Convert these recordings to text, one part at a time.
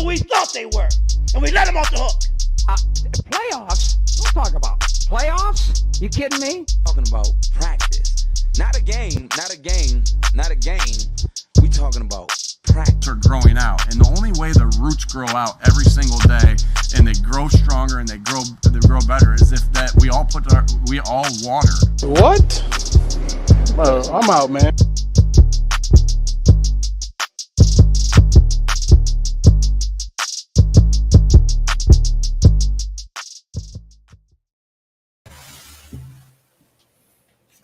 We thought they were, and we let them off the hook. Playoffs? Don't talk about playoffs. You kidding me? Talking about practice, not a game. We talking about practice. Are growing out, and the only way the roots grow out every single day, and they grow stronger and they grow better, is if that we all water. What? I'm out, man.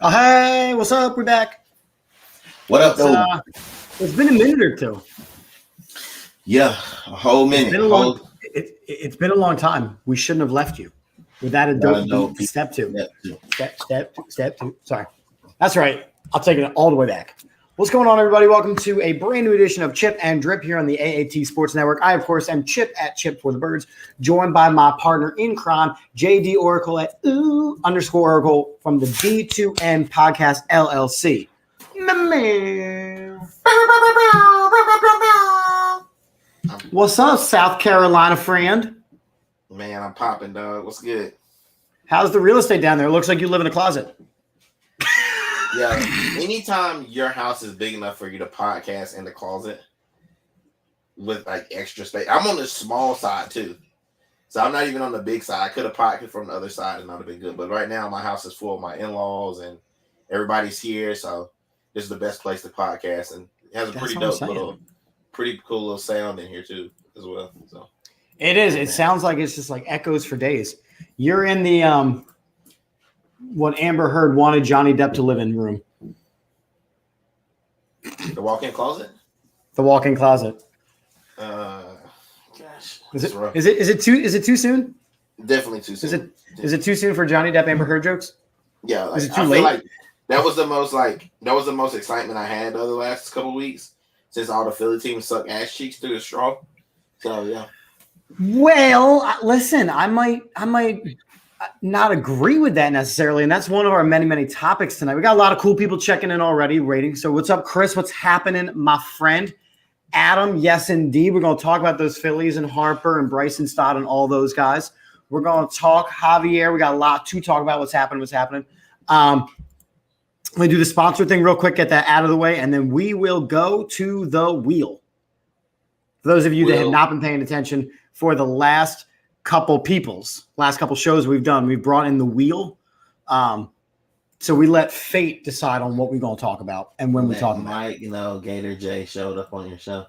Oh, hey, what's up? We're back. What up, though? It's been a minute or two. Yeah, a whole minute. It's been a long time. We shouldn't have left you without a step two. Step two. Sorry. That's right. I'll take it all the way back. What's going on, everybody? Welcome to a brand new edition of Chip and Drip here on the AAT Sports Network. I, of course, am Chip at Chip for the Birds, joined by my partner in crime, JD Oracle at _Oracle from the D2N Podcast LLC. My man. What's up, South Carolina friend? Man, I'm popping, dog. What's good? How's the real estate down there? It looks like you live in a closet. Yeah, anytime your house is big enough for you to podcast in the closet with like extra space. I'm on the small side too. So I'm not even on the big side. I could have podcasted from the other side and not have been good. But right now my house is full of my in-laws and everybody's here. So this is the best place to podcast. And it has a pretty cool little sound in here too as well. So it is. It sounds like it's just like echoes for days. You're in the what Amber Heard wanted Johnny Depp to live in room. The walk-in closet? The walk-in closet. Gosh. Is it too soon? Definitely too soon. Is it too soon for Johnny Depp Amber Heard jokes? Yeah, like, is it too late? Like that was the most excitement I had the last couple of weeks since all the Philly teams suck ass cheeks through the straw. So yeah. Well, listen, I might not agree with that necessarily, and that's one of our many topics tonight. We got a lot of cool people checking in already, rating. So what's up, Chris? What's happening, my friend? Adam, yes, indeed. We're going to talk about those Phillies and Harper and Bryson Stott and all those guys. We're going to talk Javier. We got a lot to talk about. What's happening. Let me do the sponsor thing real quick, get that out of the way, and then we will go to the wheel. For those of you that have not been paying attention for the last couple shows we've done, we've brought in the wheel. So we let fate decide on what we're going to talk about and when we talk about it. Gator J showed up on your show.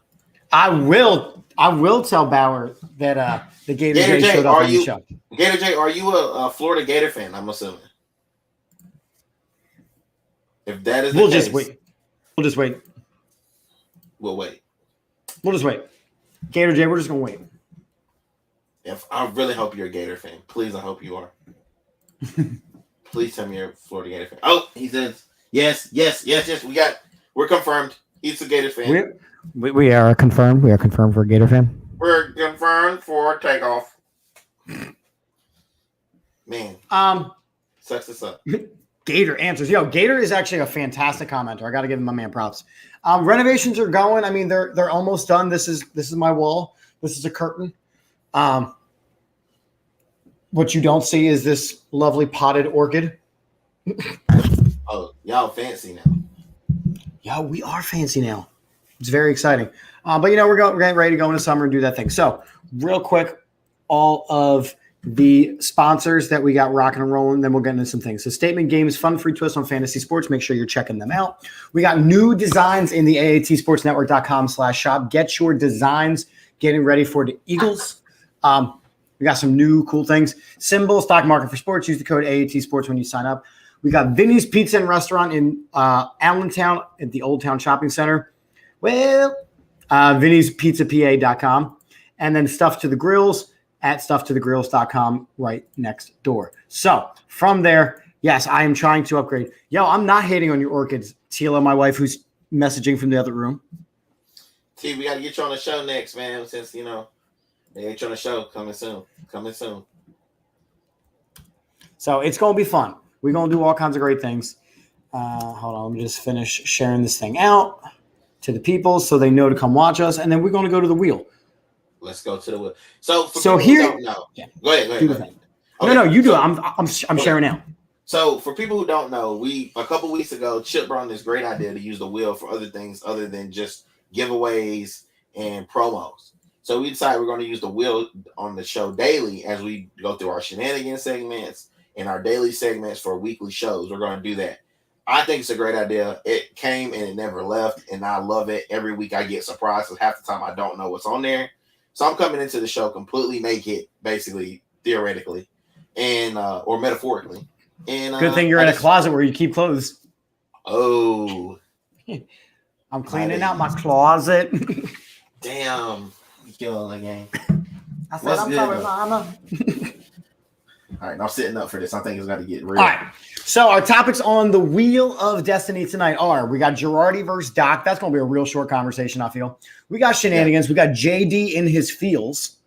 I will tell Bauer that the Gator J showed up on your show. Gator J, are you a Florida Gator fan? I'm assuming. If that is the case, We'll just wait. We'll wait. We'll just wait. Gator J, we're just going to wait. If I really hope you're a Gator fan. Please, I hope you are. Please tell me you're a Florida Gator fan. Oh, he says yes. We're confirmed. He's a Gator fan. We are confirmed. We are confirmed for a Gator fan. We're confirmed for takeoff. Man. Sucks this up. Gator answers. Gator is actually a fantastic commenter. I got to give him my man props. Renovations are going. I mean, they're almost done. This is my wall. This is a curtain. What you don't see is this lovely potted orchid. Oh, y'all fancy now. Yeah, we are fancy now. It's very exciting. But we're getting ready to go into summer and do that thing. So real quick, all of the sponsors that we got rocking and rolling. Then we'll get into some things. So Statement Games, fun, free twist on fantasy sports. Make sure you're checking them out. We got new designs in the AATsportsnetwork.com/shop. Get your designs getting ready for the Eagles. We got some new cool things. Symbol, stock market for sports. Use the code AAT Sports when you sign up. We got Vinny's Pizza and Restaurant in Allentown at the Old Town Shopping Center. Well, Vinny'sPizzaPA.com. And then Stuff to the Grills at StuffToTheGrills.com right next door. So from there, yes, I am trying to upgrade. Yo, I'm not hating on your orchids. Tila, my wife, who's messaging from the other room. T, we got to get you on the show next, man, since, they get you on the show coming soon. So it's going to be fun. We're going to do all kinds of great things. Hold on. Let me just finish sharing this thing out to the people so they know to come watch us. And then we're going to go to the wheel. Let's go to the wheel. So here, who don't know, go ahead. Okay. No, you do it. I'm sharing out. So for people who don't know, a couple weeks ago, Chip brought this great idea to use the wheel for other things other than just giveaways and promos. So we decided we're going to use the wheel on the show daily as we go through our shenanigans segments and our daily segments for weekly shows. We're going to do that. I think it's a great idea. It came and it never left, and I love it. Every week I get surprised because half the time I don't know what's on there. So I'm coming into the show completely naked, basically, theoretically, and or metaphorically. And good thing you're in a closet where you keep clothes. Oh, I'm cleaning out my closet. Damn, you killing the game. I said, I'm sorry, Mama. All right, I'm sitting up for this. I think it's got to get real. All right. So our topics on the Wheel of Destiny tonight are: we got Girardi versus Doc. That's going to be a real short conversation, I feel. We got shenanigans. Yeah. We got JD in his feels.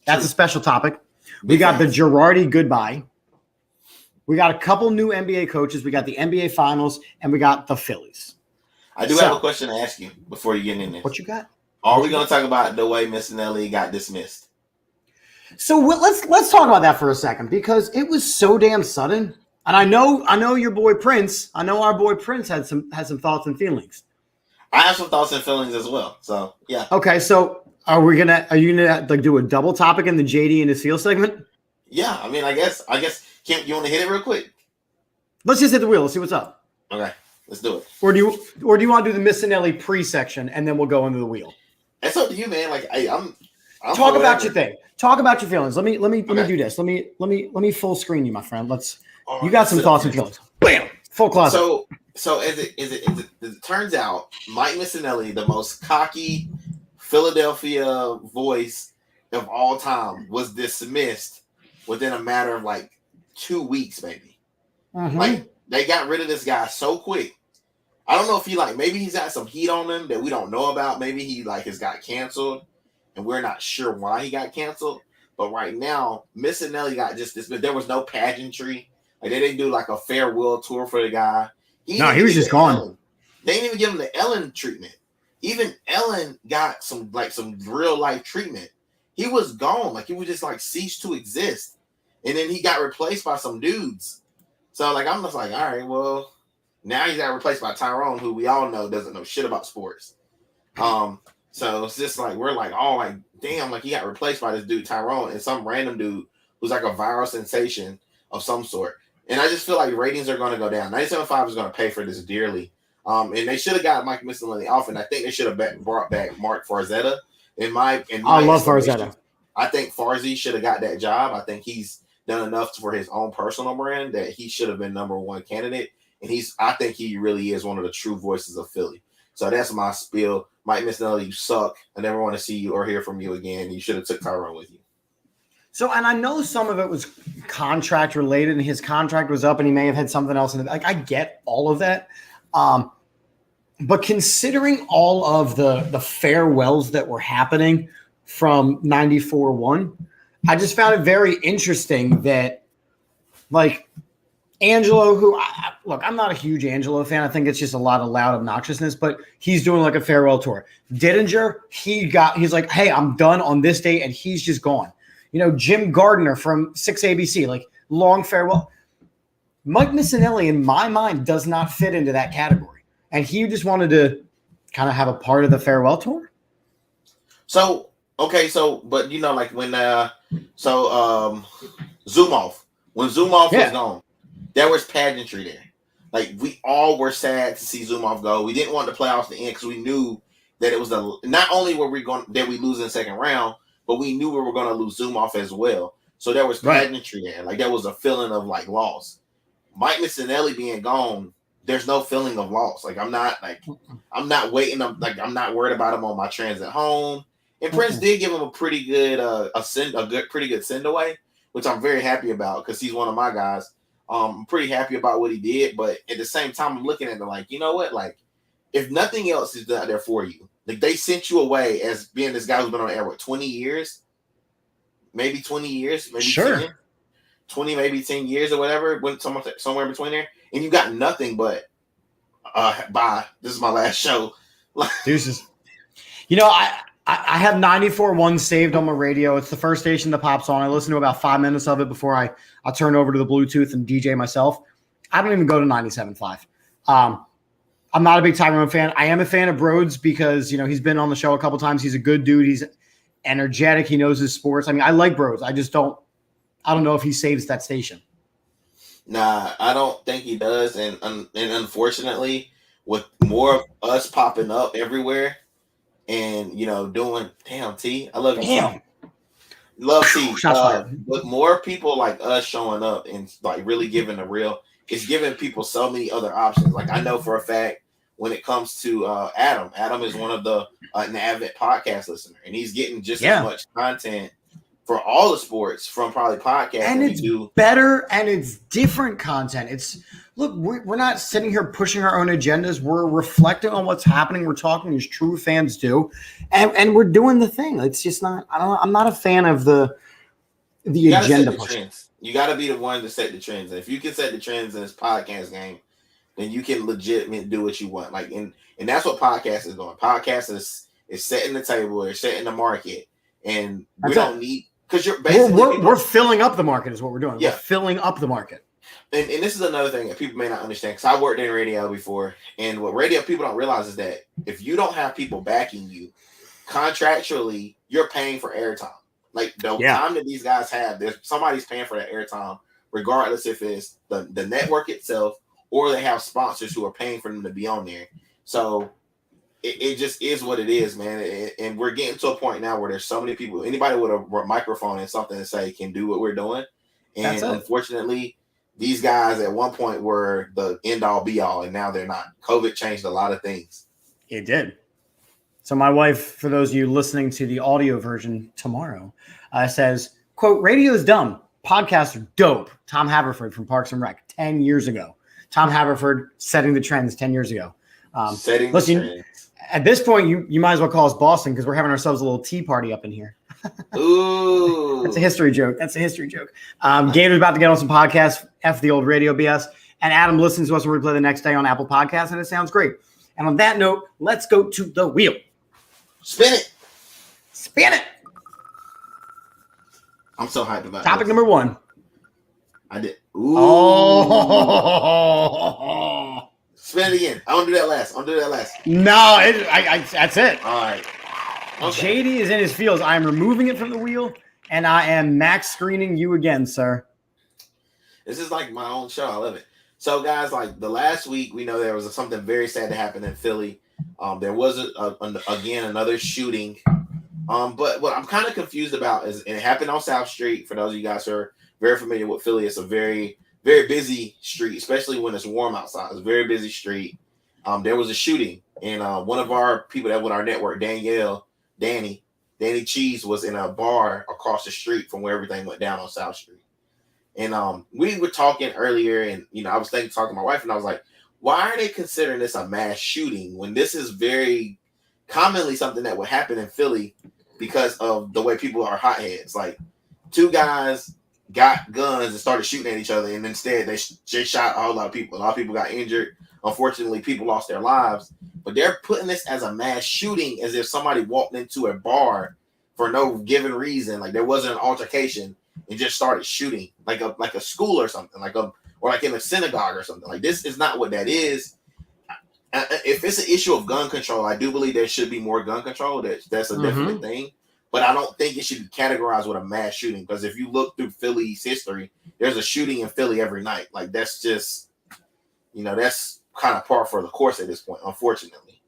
That's a special topic. We got the Girardi goodbye. We got a couple new NBA coaches. We got the NBA Finals, and we got the Phillies. I do have a question to ask you before you get in there. What you got? Are we going to talk about the way Missinelli got dismissed? So let's talk about that for a second because it was so damn sudden. And I know your boy Prince. I know our boy Prince had some thoughts and feelings. I have some thoughts and feelings as well. So yeah. Okay, so are you gonna like do a double topic in the JD and his feel segment? Yeah, I mean, I guess. Kim, you want to hit it real quick? Let's just hit the wheel. Let's see what's up. Okay, let's do it. Or do you want to do the Missinelli pre-section and then we'll go into the wheel? It's up to you, man. Like I'm talk about your thing. Talk about your feelings. Let me do this. Let me full screen you, my friend. You got some thoughts and feelings. Bam, full closet. So as it turns out, Mike Missinelli, the most cocky Philadelphia voice of all time, was dismissed within a matter of like 2 weeks, maybe. Mm-hmm. Like they got rid of this guy so quick. I don't know if maybe he's got some heat on him that we don't know about. Maybe he has got canceled and we're not sure why he got canceled. But right now, Missinelli got just dismissed. There was no pageantry. Like they didn't do like a farewell tour for the guy. He was just gone. They didn't even give him the Ellen treatment. Even Ellen got some real life treatment. He was gone. Like he was just ceased to exist. And then he got replaced by some dudes. So I'm just all right, well, now he got replaced by Tyrone, who we all know doesn't know shit about sports. So it's just we're all damn, he got replaced by this dude Tyrone and some random dude who's a viral sensation of some sort. And I just feel like ratings are going to go down. 97.5 is going to pay for this dearly. And they should have got Mike Missinelli off, and I think they should have brought back Mark Farzetta. I love Farzetta. I think Farzy should have got that job. I think he's done enough for his own personal brand that he should have been number one candidate. And I think he really is one of the true voices of Philly. So that's my spiel. Mike Missinelli, you suck. I never want to see you or hear from you again. You should have took Tyrone with you. So, and I know some of it was contract related, and his contract was up, and he may have had something else in it. I get all of that, but considering all of the farewells that were happening from 94-1, I just found it very interesting that, Angelo, who I'm not a huge Angelo fan. I think it's just a lot of loud obnoxiousness, but he's doing a farewell tour. Dittinger, he's like, hey, I'm done on this day, and he's just gone. Jim Gardner from 6ABC, long farewell. Mike Missinelli, in my mind, does not fit into that category. And he just wanted to kind of have a part of the farewell tour. So, Okay, so but like when Zoom off. When Zoom off was gone, there was pageantry there. Like we all were sad to see Zoom off go. We didn't want the playoffs to end because we knew that it was not only were we going that we lose in the second round, but we knew we were going to lose Zoom off as well. So there was pageantry there. Like there was a feeling of like loss. Mike Missinelli being gone, there's no feeling of loss. Like I'm not waiting. I'm not worried about him on my transit home. And Prince did give him a pretty good pretty good send away, which I'm very happy about because he's one of my guys. I'm pretty happy about what he did, but at the same time, I'm looking at it like, you know what? Like, if nothing else is out there for you, like they sent you away as being this guy who's been on the air, 20 years? Maybe 20 years? Maybe 10, 20, maybe 10 years or whatever, went somewhere in between there, and you got nothing but, bye. This is my last show. Deuces. I have 94.1 saved on my radio. It's the first station that pops on. I listen to about 5 minutes of it before I turn over to the Bluetooth and DJ myself. I don't even go to 97.5. I'm not a big Tyrone fan. I am a fan of Broads because, he's been on the show a couple times. He's a good dude. He's energetic. He knows his sports. I mean, I like Broads. I don't know if he saves that station. Nah, I don't think he does. And unfortunately, with more of us popping up everywhere, and doing damn T, I love you. Damn, love T. But more people like us showing up and like really giving the real, it's giving people so many other options. Like I know for a fact when it comes to Adam. Adam is one of the an avid podcast listener, and he's getting just as much content for all the sports from probably podcasts. And it's better and it's different content. Look, we're not sitting here pushing our own agendas. We're reflecting on what's happening. We're talking as true fans do, and we're doing the thing. It's just not. I'm not a fan of the agenda pushing. You got to be the one to set the trends. And if you can set the trends in this podcast game, then you can legitimately do what you want. Like and that's what podcast is doing. Podcast is setting the table. They're setting the market, and we don't need. Because we're filling up the market is what we're doing. Yeah. We're filling up the market. And this is another thing that people may not understand because I worked in radio before. And what radio people don't realize is that if you don't have people backing you, contractually, you're paying for airtime. Like the time that these guys have, there's somebody's paying for that airtime, regardless if it's the network itself or they have sponsors who are paying for them to be on there. So it just is what it is, man. And we're getting to a point now where there's so many people, anybody with a microphone and something to say can do what we're doing. And unfortunately, these guys at one point were the end all be all, and now they're not. COVID changed a lot of things. It did. So my wife, for those of you listening to the audio version tomorrow, says, quote, radio is dumb. Podcasts are dope. Tom Haverford from Parks and Rec 10 years ago. Tom Haverford setting the trends 10 years ago. Setting the trends. At this point, you might as well call us Boston because we're having ourselves a little tea party up in here. Ooh. That's a history joke. Gator's about to get on some podcasts, F the old radio BS. And Adam listens to us and replay the next day on Apple Podcasts, and it sounds great. And on that note, let's go to the wheel. Spin it. I'm so hyped about Topic number 1. I did. Ooh. Oh. Spin it again. I want to do that last. No, that's it. All right. Okay. JD is in his feels. I am removing it from the wheel, and I am max screening you again, sir. This is like my own show. I love it. So, guys, like the last week, we know there was something very sad that happened in Philly. There was, again, another shooting. But what I'm kind of confused about is, and it happened on South Street. For those of you guys who are very familiar with Philly, it's a very, very busy street, especially when it's warm outside. It's a very busy street. There was a shooting, and one of our people that with our network, Danny Cheese, was in a bar across the street from where everything went down on South Street. And we were talking earlier, and I was talking to my wife, and I was like, why are they considering this a mass shooting when this is very commonly something that would happen in Philly because of the way people are hotheads? Like, two guys got guns and started shooting at each other, and instead they shot a whole lot of people. A lot of people got injured. Unfortunately, people lost their lives. But they're putting this as a mass shooting, as if somebody walked into a bar for no given reason, like there wasn't an altercation, and just started shooting, like a school or something, or like in a synagogue or something. Like, this is not what that is. If it's an issue of gun control, I do believe there should be more gun control. That's a definite thing. but I don't think it should be categorized with a mass shooting, because if you look through Philly's history, there's a shooting in Philly every night. Like, that's just, that's kind of par for the course at this point, unfortunately.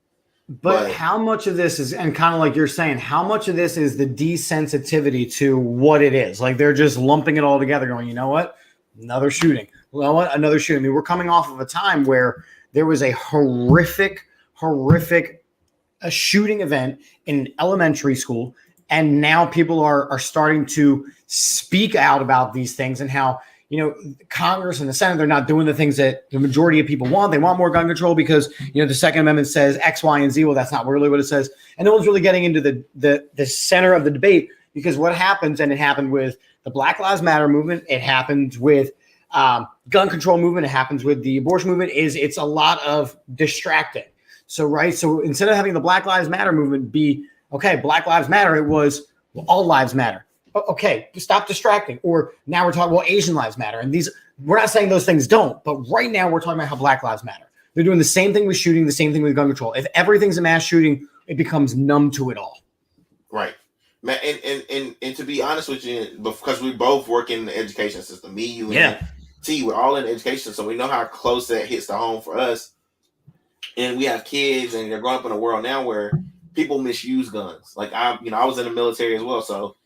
But how much of this is, and kind of like you're saying, how much of this is the desensitivity to what it is? Like, they're just lumping it all together going, you know what? Another shooting. You know what? Another shooting. I mean, we're coming off of a time where there was a horrific a shooting event in elementary school, and now people are starting to speak out about these things and how, Congress and the Senate, they're not doing the things that the majority of people want. They want more gun control because, the Second Amendment says X, Y, and Z. Well, that's not really what it says. And no one's really getting into the center of the debate, because what happens, and it happened with the Black Lives Matter movement, it happened with gun control movement, it happens with the abortion movement, it's a lot of distracting. So instead of having the Black Lives Matter movement be, okay, Black Lives Matter, it was, well, all lives matter. Okay, stop distracting. Or now we're talking, well, Asian lives matter. And we're not saying those things don't, but right now we're talking about how Black lives matter. They're doing the same thing with shooting, the same thing with gun control. If everything's a mass shooting, it becomes numb to it all. Right. And to be honest with you, because we both work in the education system, me, you, and T, we're all in the education, so we know how close that hits the home for us. And we have kids, and they're growing up in a world now where people misuse guns. Like, I was in the military as well, so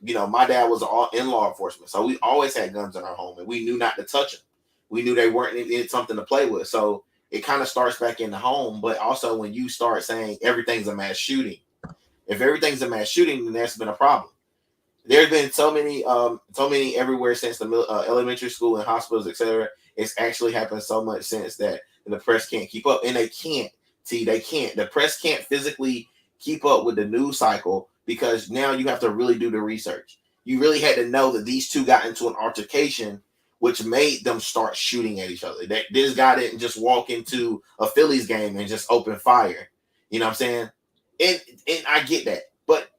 my dad was in law enforcement, so we always had guns in our home, and we knew not to touch them. We knew they weren't it's something to play with. So it kind of starts back in the home, but also when you start saying everything's a mass shooting. If everything's a mass shooting, then that's been a problem. There's been so many everywhere since the elementary school and hospitals, etc. It's actually happened so much since that the press can't keep up, and they can't. They can't. The press can't physically keep up with the news cycle, because now you have to really do the research. You really had to know that these two got into an altercation, which made them start shooting at each other. That this guy didn't just walk into a Phillies game and just open fire. You know what I'm saying? And I get that. But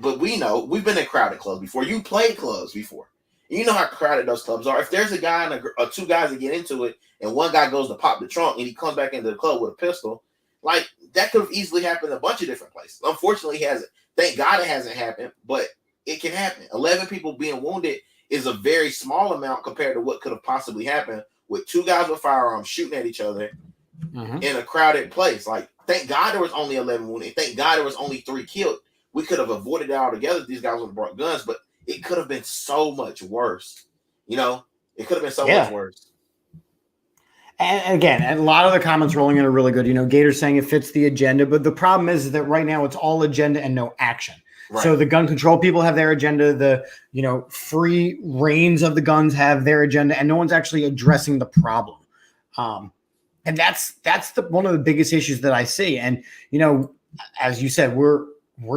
but we know, we've been in crowded clubs before. You played clubs before. You know how crowded those clubs are. If there's a guy and two guys that get into it, and one guy goes to pop the trunk and he comes back into the club with a pistol, like, that could have easily happened in a bunch of different places. Unfortunately, it hasn't. Thank God it hasn't happened, but it can happen. 11 people being wounded is a very small amount compared to what could have possibly happened with two guys with firearms shooting at each other in a crowded place. Like, thank God there was only 11 wounded. Thank God there was only 3 killed. We could have avoided it altogether if these guys would have brought guns, but it could have been so much worse. It could have been so much worse. And again, a lot of the comments rolling in are really good. Gator's saying it fits the agenda, but the problem is that right now it's all agenda and no action. Right. So the gun control people have their agenda. The free reigns of the guns have their agenda, and no one's actually addressing the problem. And that's one of the biggest issues that I see. And as you said, we're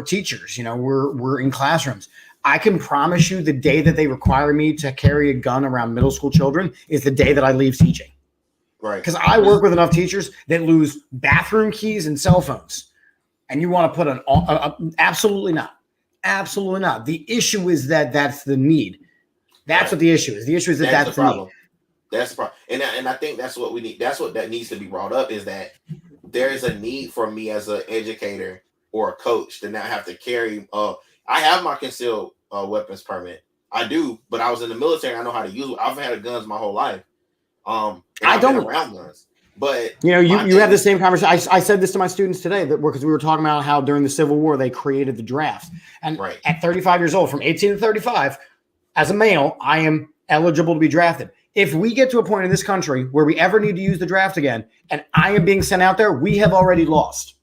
teachers. We're in classrooms. I can promise you, the day that they require me to carry a gun around middle school children is the day that I leave teaching. Right. Because I work with enough teachers that lose bathroom keys and cell phones. And you want to put absolutely not. Absolutely not. The issue is that's the need. That's what the issue is. The issue is that's the problem. Need. That's the problem. And I think that's what we need. That's what that needs to be brought up, is that there is a need for me as an educator or a coach to not have to carry. I have my concealed weapons permit. I do, but I was in the military. I know how to use it. I've had guns my whole life. I don't around guns, but you have the same conversation. I said this to my students today because we were talking about how during the Civil War they created the draft, and at 35 years old, from 18 to 35, as a male, I am eligible to be drafted. If we get to a point in this country where we ever need to use the draft again, and I am being sent out there, we have already lost.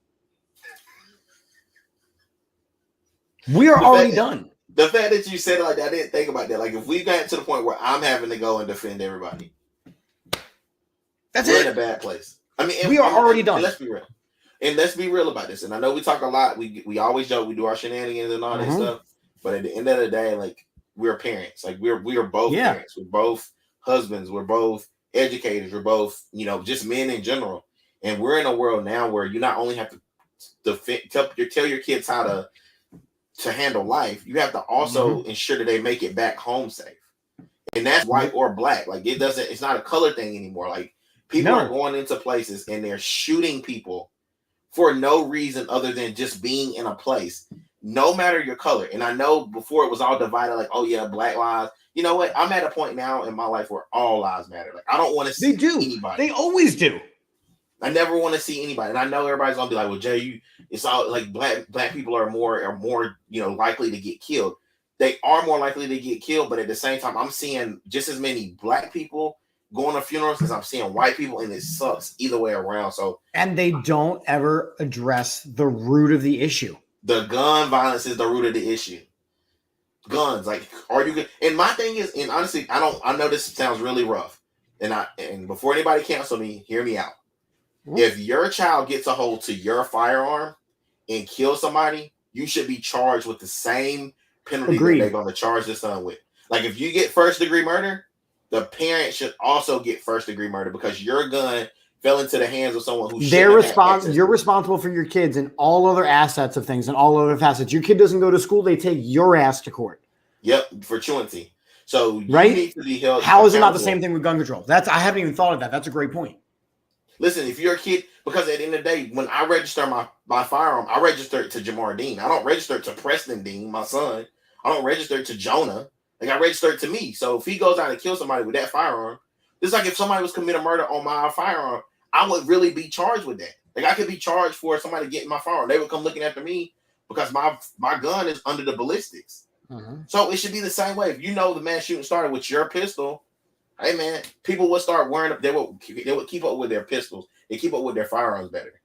We are already done. The fact that you said it like that, I didn't think about that. Like, if we got to the point where I'm having to go and defend everybody, we're in a bad place. I mean, we are already done. Let's be real. And let's be real about this. And I know we talk a lot. We always joke. We do our shenanigans and all that stuff. But at the end of the day, like, we're parents. Like, we are both parents. We're both husbands. We're both educators. We're both, just men in general. And we're in a world now where you not only have to tell your kids how to handle life, you have to also ensure that they make it back home safe. And that's white or black. Like, it's not a color thing anymore. Like, people are going into places and they're shooting people for no reason other than just being in a place. no matter your color. And I know before it was all divided, like, oh yeah, black lives. You know what? I'm at a point now in my life where all lives matter. Like, I don't want to see anybody. They always do. I never want to see anybody. And I know everybody's gonna be like, well, Jay, it's all like black people are more likely to get killed. They are more likely to get killed, but at the same time, I'm seeing just as many black people going to funerals as I'm seeing white people, and it sucks either way around. So, and they don't ever address the root of the issue. The gun violence is the root of the issue. Guns, like, are you good? And my thing is, and honestly, I know this sounds really rough, and before anybody cancel me, hear me out. If your child gets a hold to your firearm and kills somebody, you should be charged with the same penalty that they're going to charge the son with. Like, if you get first-degree murder, the parent should also get first-degree murder because your gun fell into the hands of someone who you're responsible for your kids and all other assets of things and all other facets. Your kid doesn't go to school, they take your ass to court. Yep, for truancy. So you need to be held. How is it not the same thing with gun control? I haven't even thought of that. That's a great point. Listen, if you're a kid, because at the end of the day, when I register my firearm, I register it to Jamar Dean. I don't register it to Preston Dean, my son. I don't register it to Jonah. Like, I register it to me. So if he goes out and kills somebody with that firearm, it's like if somebody was committing murder on my firearm, I would really be charged with that. Like, I could be charged for somebody getting my firearm. They would come looking after me because my gun is under the ballistics. So it should be the same way. If you know the mass shooting started with your pistol, hey man, people would start wearing up. They would keep up with their pistols. They keep up with their firearms better.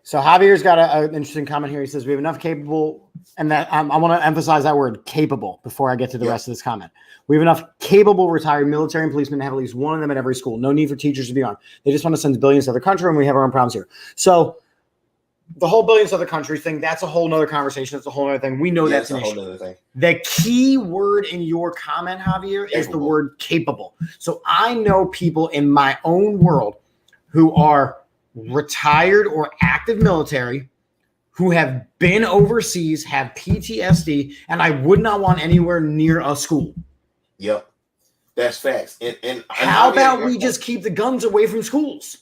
So Javier's got an interesting comment here. He says we have enough capable, and that I want to emphasize that word capable before I get to the rest of this comment. We have enough capable retired military and policemen to have at least one of them at every school. No need for teachers to be armed. They just want to send billions to other country, and we have our own problems here. So the whole billions to other country thing, that's a whole nother conversation. That's a whole other thing. We know that's an issue. Thing. The key word in your comment, Javier, is the word capable. So I know people in my own world who are retired or active military who have been overseas, have PTSD, and I would not want anywhere near a school. Yep. That's facts. And how about we just keep the guns away from schools?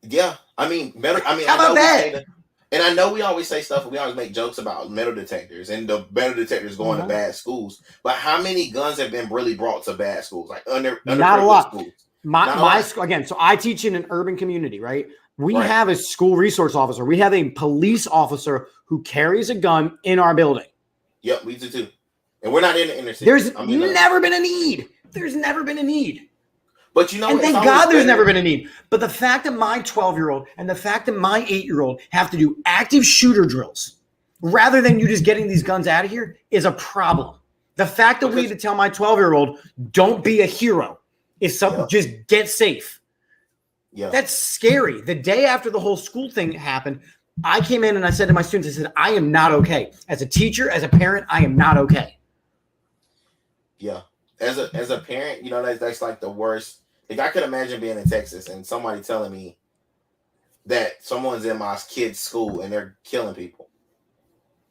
Yeah. I mean, how about that? And I know we always say stuff and we always make jokes about metal detectors and the metal detectors going to bad schools. But how many guns have been really brought to bad schools? Like not a lot. Schools? My school, again, so I teach in an urban community, right? We have a school resource officer. We have a police officer who carries a gun in our building. Yep, we do too. And we're not in the inner city. There's never been a need. There's never been a need. But you know, and thank God there's never been a need. But the fact that my 12-year-old and the fact that my 8-year-old have to do active shooter drills rather than you just getting these guns out of here is a problem. The fact that we need to tell my 12-year-old, don't be a hero, is something, just get safe. Yeah. That's scary. The day after the whole school thing happened, I came in and I said to my students, I said, I am not okay. As a teacher, as a parent, I am not okay. Yeah. As a parent, you know, that's like the worst. Like, I could imagine being in Texas and somebody telling me that someone's in my kid's school and they're killing people.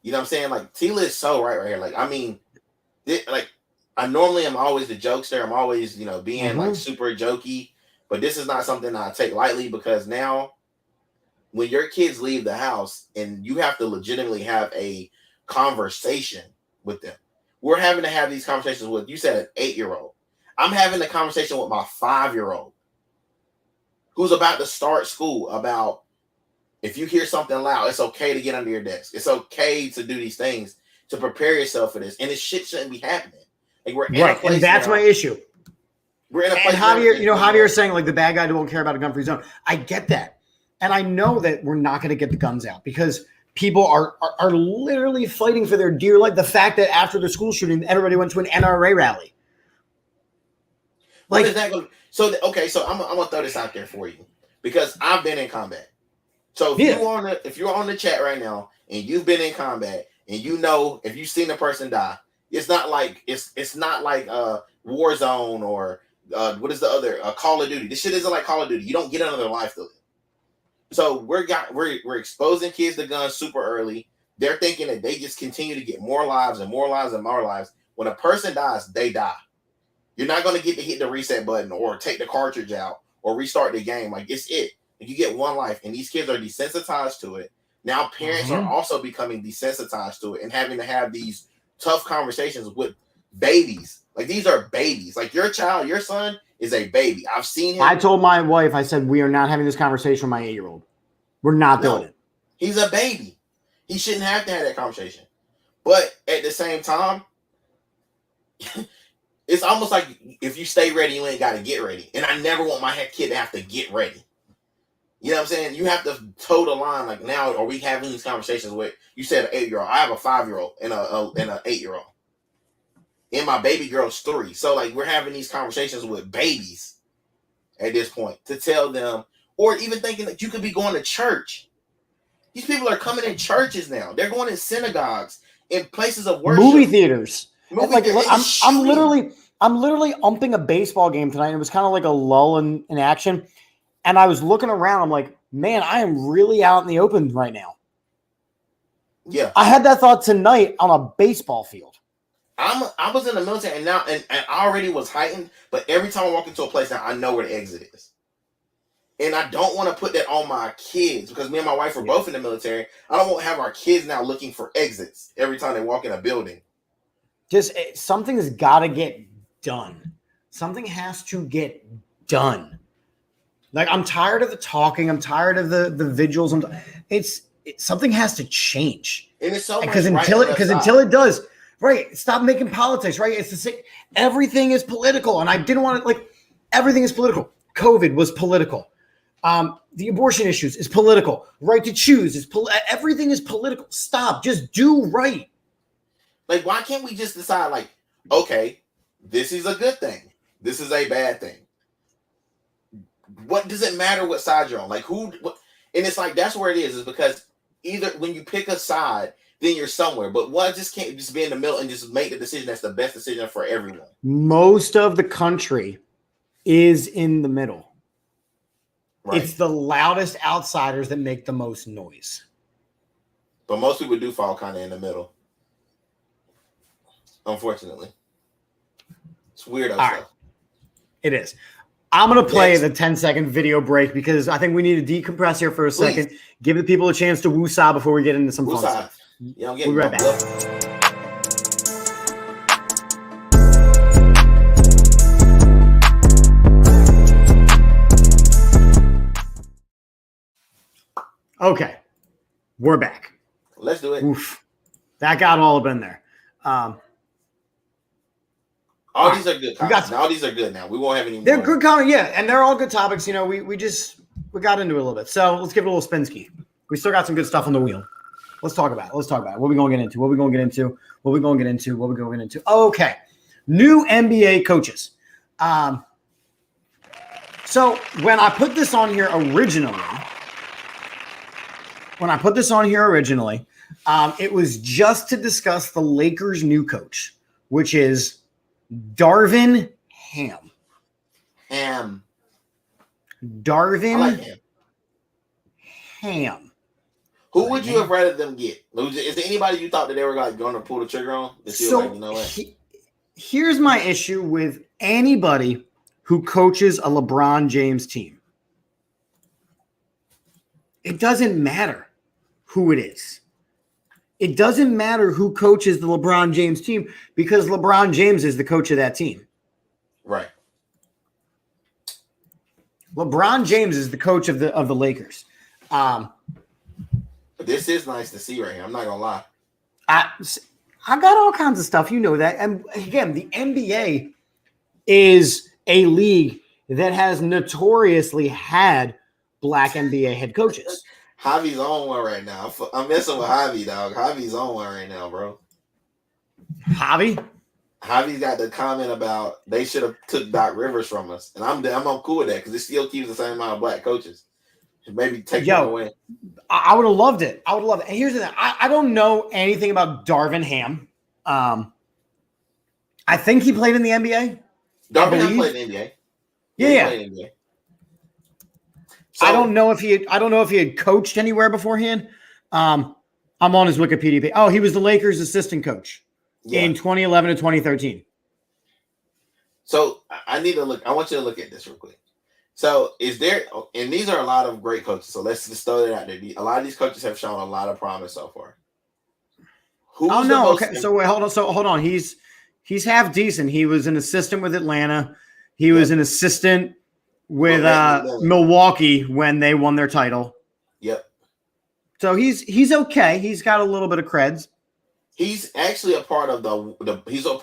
You know what I'm saying? Like, Tila is so right here. Like, I mean, I normally am always the jokester. I'm always, you know, being like super jokey. But this is not something I take lightly because now when your kids leave the house and you have to legitimately have a conversation with them. We're having to have these conversations with, you said, an 8-year-old. I'm having a conversation with my 5-year-old who's about to start school about if you hear something loud, it's okay to get under your desk. It's okay to do these things to prepare yourself for this. And this shit shouldn't be happening. Like, we're in a place and that's now, my issue. We're in a place. Javier, Javier is saying like the bad guy won't care about a gun-free zone. I get that. And I know that we're not going to get the guns out because people are literally fighting for their dear life. The fact that after the school shooting, everybody went to an NRA rally. Like, what is that going to? So I'm gonna throw this out there for you because I've been in combat. So if you're on the chat right now and you've been in combat and you know if you've seen a person die, it's not like Warzone or what is the other Call of Duty. This shit isn't like Call of Duty. You don't get another life to live. So we're exposing kids to guns super early. They're thinking that they just continue to get more lives and more lives and more lives. When a person dies, they die. You're not going to get to hit the reset button or take the cartridge out or restart the game. Like, it's it. You get one life, and these kids are desensitized to it. Now parents are also becoming desensitized to it and having to have these tough conversations with babies. Like these are babies. Like your child, your son is a baby. I've seen him. I told my wife, I said, we are not having this conversation with my 8-year-old. We're not doing it. He's a baby. He shouldn't have to have that conversation. But at the same time, it's almost like if you stay ready, you ain't got to get ready. And I never want my kid to have to get ready. You know what I'm saying? You have to toe the line. Like now, are we having these conversations with, you said an 8-year-old. I have a 5-year-old and an 8-year-old. And my baby girl's 3. So like we're having these conversations with babies at this point to tell them, or even thinking that you could be going to church. These people are coming in churches now. They're going in synagogues, in places of worship, movie theaters. I'm literally umping a baseball game tonight. And it was kind of like a lull in action, and I was looking around. I'm like, man, I am really out in the open right now. Yeah, I had that thought tonight on a baseball field. I was in the military, and now and I already was heightened. But every time I walk into a place now, I know where the exit is. And I don't want to put that on my kids because me and my wife are both in the military. I don't want to have our kids now looking for exits every time they walk in a building. Just something's got to get done. Something has to get done. Like I'm tired of the talking. I'm tired of the vigils. Something has to change. And it's so because until it does, right? Stop making politics, right? It's the same. Everything is political, and I didn't want to everything is political. COVID was political. The abortion issues is political. Right to choose is everything is political. Stop. Just do right. Like, why can't we just decide, like, okay, this is a good thing. This is a bad thing. What does it matter what side you're on? Like, and it's like, that's where it is because either when you pick a side, then you're somewhere. But one just can't just be in the middle and just make the decision that's the best decision for everyone. Most of the country is in the middle. Right. It's the loudest outsiders that make the most noise. But most people do fall kind of in the middle. Unfortunately. It's weirdo stuff. Right. It is. I'm going to play the 10-second video break because I think we need to decompress here for a second. Give the people a chance to woo-saw before we get into some fun stuff. Yeah, we'll be right back. Okay, we're back. Let's do it. Oof. That got all up in there. All these are good comments. All these are good now. We won't have any more. They're good comments, yeah, and they're all good topics. You know, we got into it a little bit. So let's give it a little spin ski. We still got some good stuff on the wheel. Let's talk about it. What are we going to get into? What are we going to get into? Okay, new NBA coaches. So when I put this on here originally, it was just to discuss the Lakers' new coach, which is Darvin Ham. Darvin I like him. Ham. Who would you have rather them get? Is there anybody you thought that they were going to pull the trigger on? Here's my issue with anybody who coaches a LeBron James team. It doesn't matter who it is. It doesn't matter who coaches the LeBron James team because LeBron James is the coach of that team. Right. LeBron James is the coach of the Lakers. This is nice to see right here. I'm not gonna lie. I got all kinds of stuff. You know that. And again, the NBA is a league that has notoriously had black NBA head coaches. Javi's on one right now. I'm messing with Javi, dog. Javi's on one right now, bro. Javi's got the comment about they should have took Doc Rivers from us, and I'm cool with that because it still keeps the same amount of black coaches. Maybe take them away. I would have loved it. And here's the thing: I don't know anything about Darvin Ham. I think he played in the NBA. Darvin Ham played in the NBA. Yeah. Played in the NBA. So, I don't know if he had coached anywhere beforehand. I'm on his Wikipedia page. Oh, he was the Lakers' assistant coach in 2011 to 2013. So I need to look. I want you to look at this real quick. So is there, and these are a lot of great coaches. So let's just throw that out there. A lot of these coaches have shown a lot of promise so far. Oh no, okay. So wait, hold on. So hold on. He's half decent. He was an assistant with Atlanta. He was an assistant with Milwaukee when they won their title. Yep. So he's okay. He's got a little bit of creds. He's actually a part of he's a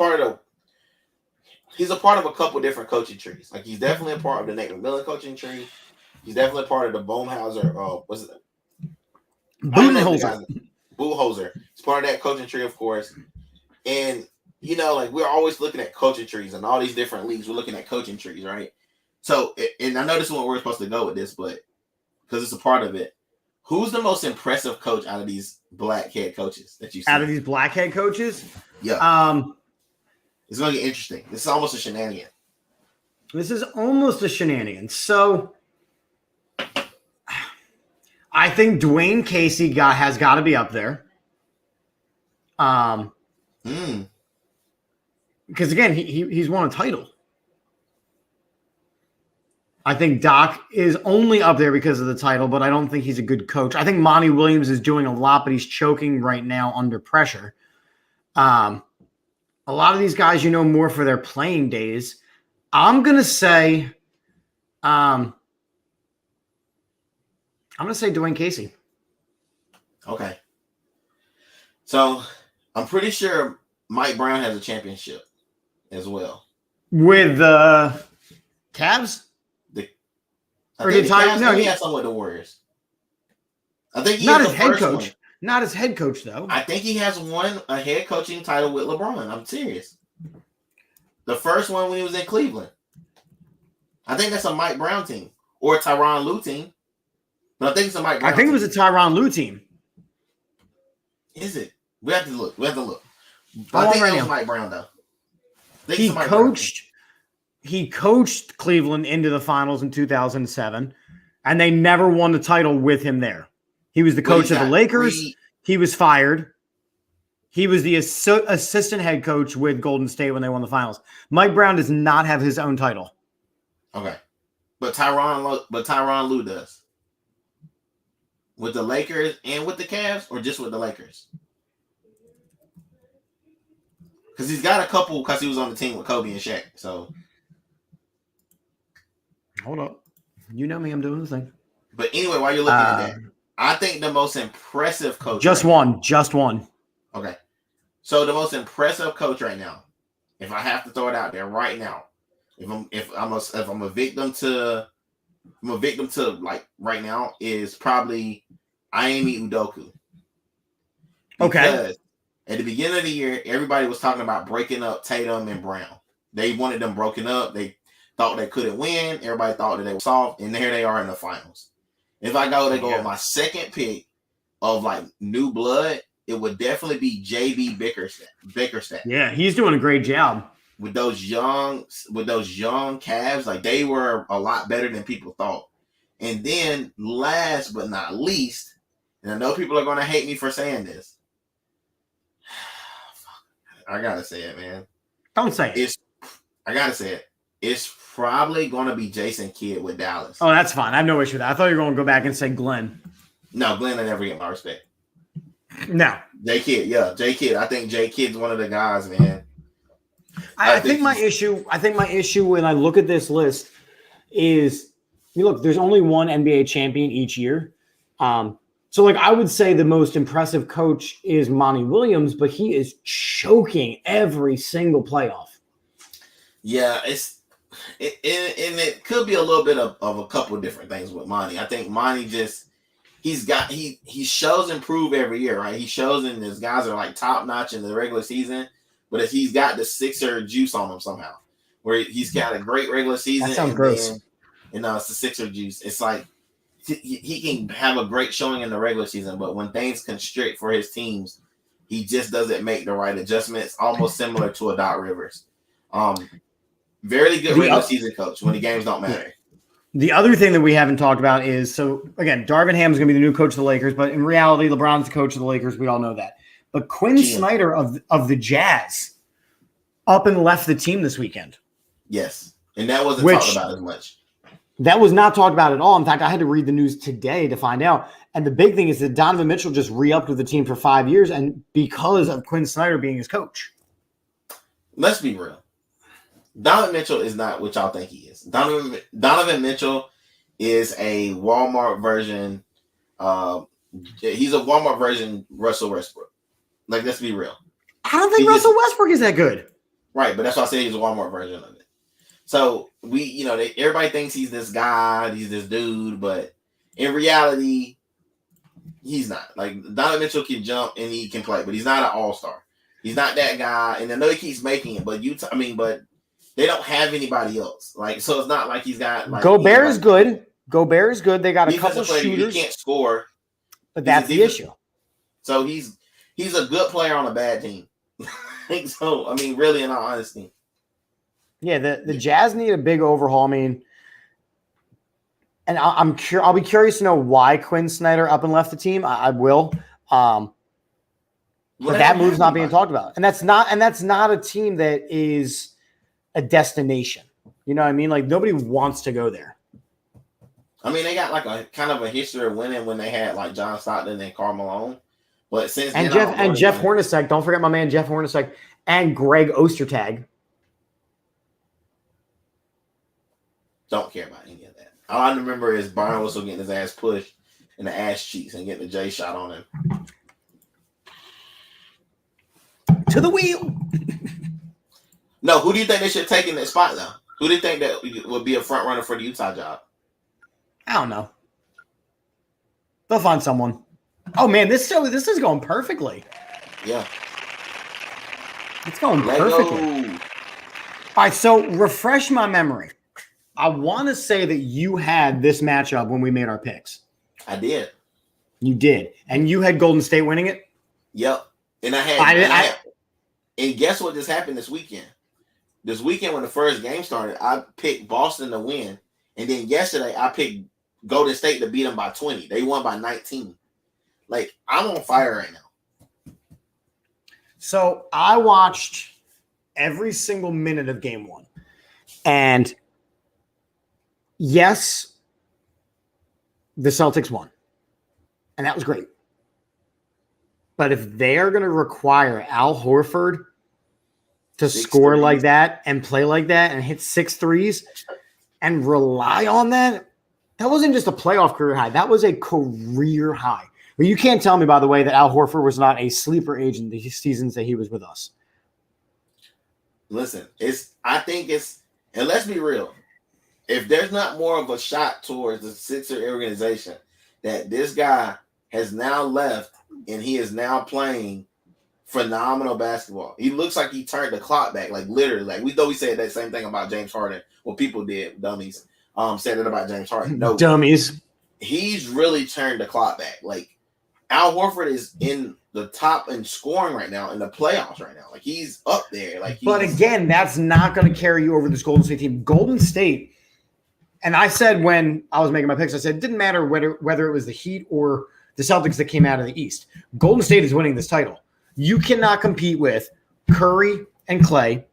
part of a couple different coaching trees. Like he's definitely a part of the Nate McMillan coaching tree. He's definitely a part of the Boomhauser. What's it? Budenholzer. Budenholzer. He's part of that coaching tree, of course. And you know, like we're always looking at coaching trees and all these different leagues. We're looking at coaching trees, right? So, and I know this is what we're supposed to go with this, but because it's a part of it. Who's the most impressive coach out of these black head coaches that you see? Out of these black head coaches? Yeah. It's going to get interesting. This is almost a shenanigan. This is almost a shenanigan. So I think Dwayne Casey has got to be up there. Because again, he's won a title. I think Doc is only up there because of the title, but I don't think he's a good coach. I think Monty Williams is doing a lot, but he's choking right now under pressure. A lot of these guys, you know, more for their playing days. I'm gonna say Dwayne Casey. Okay. So I'm pretty sure Mike Brown has a championship as well. With the Cavs? He has some with the Warriors. I think not as head coach. One. Not as head coach, though. I think he has won a head coaching title with LeBron. I'm serious. The first one when he was in Cleveland. I think that's a Mike Brown team or a Tyronn Lue team. But I think it's a Mike Brown team. It was a Tyronn Lue team. Is it? We have to look. But I think it was Mike Brown, though. He coached Cleveland into the finals in 2007, and they never won the title with him there. He was the coach of the Lakers. He was fired. He was the assistant head coach with Golden State when they won the finals. Mike Brown does not have his own title. Okay. But Tyronn Lue does. With the Lakers and with the Cavs, or just with the Lakers? Because he's got a couple because he was on the team with Kobe and Shaq. So hold up. You know me, I'm doing this thing. But anyway, while you're looking at that, I think the most impressive coach. Just one. Okay. So the most impressive coach right now, if I have to throw it out there right now, if I'm a victim to like right now, is probably Ime Udoka. Okay. At the beginning of the year, everybody was talking about breaking up Tatum and Brown. They wanted them broken up. They thought they couldn't win. Everybody thought that they were soft, and here they are in the finals. If I go with my second pick of like new blood, it would definitely be JB Bickerstaff. Yeah, he's doing a great job with those young Cavs. Like they were a lot better than people thought. And then last but not least, and I know people are going to hate me for saying this. I gotta say it, man. Don't say it. I gotta say it. It's probably gonna be Jason Kidd with Dallas. Oh, that's fine. I have no issue with that. I thought you were going to go back and say Glenn. No, Glenn will never get my respect. No. J Kidd, yeah. J Kidd. I think J Kidd's one of the guys, man. I think my issue when I look at this list is, look, there's only one NBA champion each year. So, like, I would say the most impressive coach is Monty Williams, but he is choking every single playoff. Yeah, it could be a little bit of a couple of different things with Monty. I think Monty he shows improve every year, right? He shows and his guys are like top notch in the regular season, but if he's got the Sixer juice on him somehow, where he's got a great regular season. That sounds gross. It's the Sixer juice. It's like he can have a great showing in the regular season, but when things constrict for his teams, he just doesn't make the right adjustments. Almost similar to a Doc Rivers. Very good regular season coach when the games don't matter. The other thing that we haven't talked about is, so again, Darvin Ham is going to be the new coach of the Lakers, but in reality, LeBron's the coach of the Lakers. We all know that. But Quinn Snyder of the Jazz up and left the team this weekend. Yes, and that wasn't talked about as much. That was not talked about at all. In fact, I had to read the news today to find out. And the big thing is that Donovan Mitchell just re-upped with the team for 5 years, and because of Quinn Snyder being his coach. Let's be real. Donovan Mitchell is not what y'all think he is. Donovan Mitchell is a Walmart version. He's a Walmart version Russell Westbrook. Like, let's be real. I don't think Russell Westbrook is that good. Right, but that's why I say he's a Walmart version of it. So everybody thinks he's this guy, he's this dude, but in reality, he's not. Like, Donovan Mitchell can jump and he can play, but he's not an all-star. He's not that guy, and I know he keeps making it, but but they don't have anybody else. Like, so it's not like he's got like Gobert is good. Gobert is good. They got a couple shooters. He can't score, but that's the issue. So he's a good player on a bad team. So I mean, really, in all honesty. Yeah, the Jazz need a big overhaul. I mean, and I'll be curious to know why Quinn Snyder up and left the team. I will. But that move's not being talked about. And that's not a team that is a destination. You know what I mean? Like, nobody wants to go there. I mean, they got like a kind of a history of winning when they had like John Stockton and Karl Malone. But since Jeff Hornacek, don't forget my man Jeff Hornacek and Greg Ostertag. Don't care about any of that. All I remember is Byron Russell getting his ass pushed in the ass cheeks and getting the J shot on him. To the wheel. No, who do you think they should take in that spot though? Who do you think that would be a front runner for the Utah job? I don't know. They'll find someone. Oh man, this is going perfectly. Yeah. It's going perfectly. All right, so refresh my memory. I want to say that you had this matchup when we made our picks. I did. You did. And you had Golden State winning it? Yep. And I had and guess what just happened this weekend? This weekend when the first game started, I picked Boston to win. And then yesterday I picked Golden State to beat them by 20. They won by 19. Like, I'm on fire right now. So I watched every single minute of game one. And yes, the Celtics won. And that was great. But if they are going to require Al Horford to score like that and play like that and hit 6 threes and rely on that, that wasn't just a playoff career high. That was a career high. But you can't tell me, by the way, that Al Horford was not a sleeper agent the seasons that he was with us. Listen, and let's be real. If there's not more of a shot towards the Sixer organization that this guy has now left and he is now playing phenomenal basketball. He looks like he turned the clock back, like literally. Like we said that same thing about James Harden. Well, people did, dummies, said it about James Harden. No, dummies. He's really turned the clock back. Like Al Horford is in the top in scoring right now in the playoffs right now. Like he's up there. But again, that's not going to carry you over this Golden State team. Golden State, and I said when I was making my picks, I said it didn't matter whether it was the Heat or the Celtics that came out of the East. Golden State is winning this title. You cannot compete with Curry and Clay,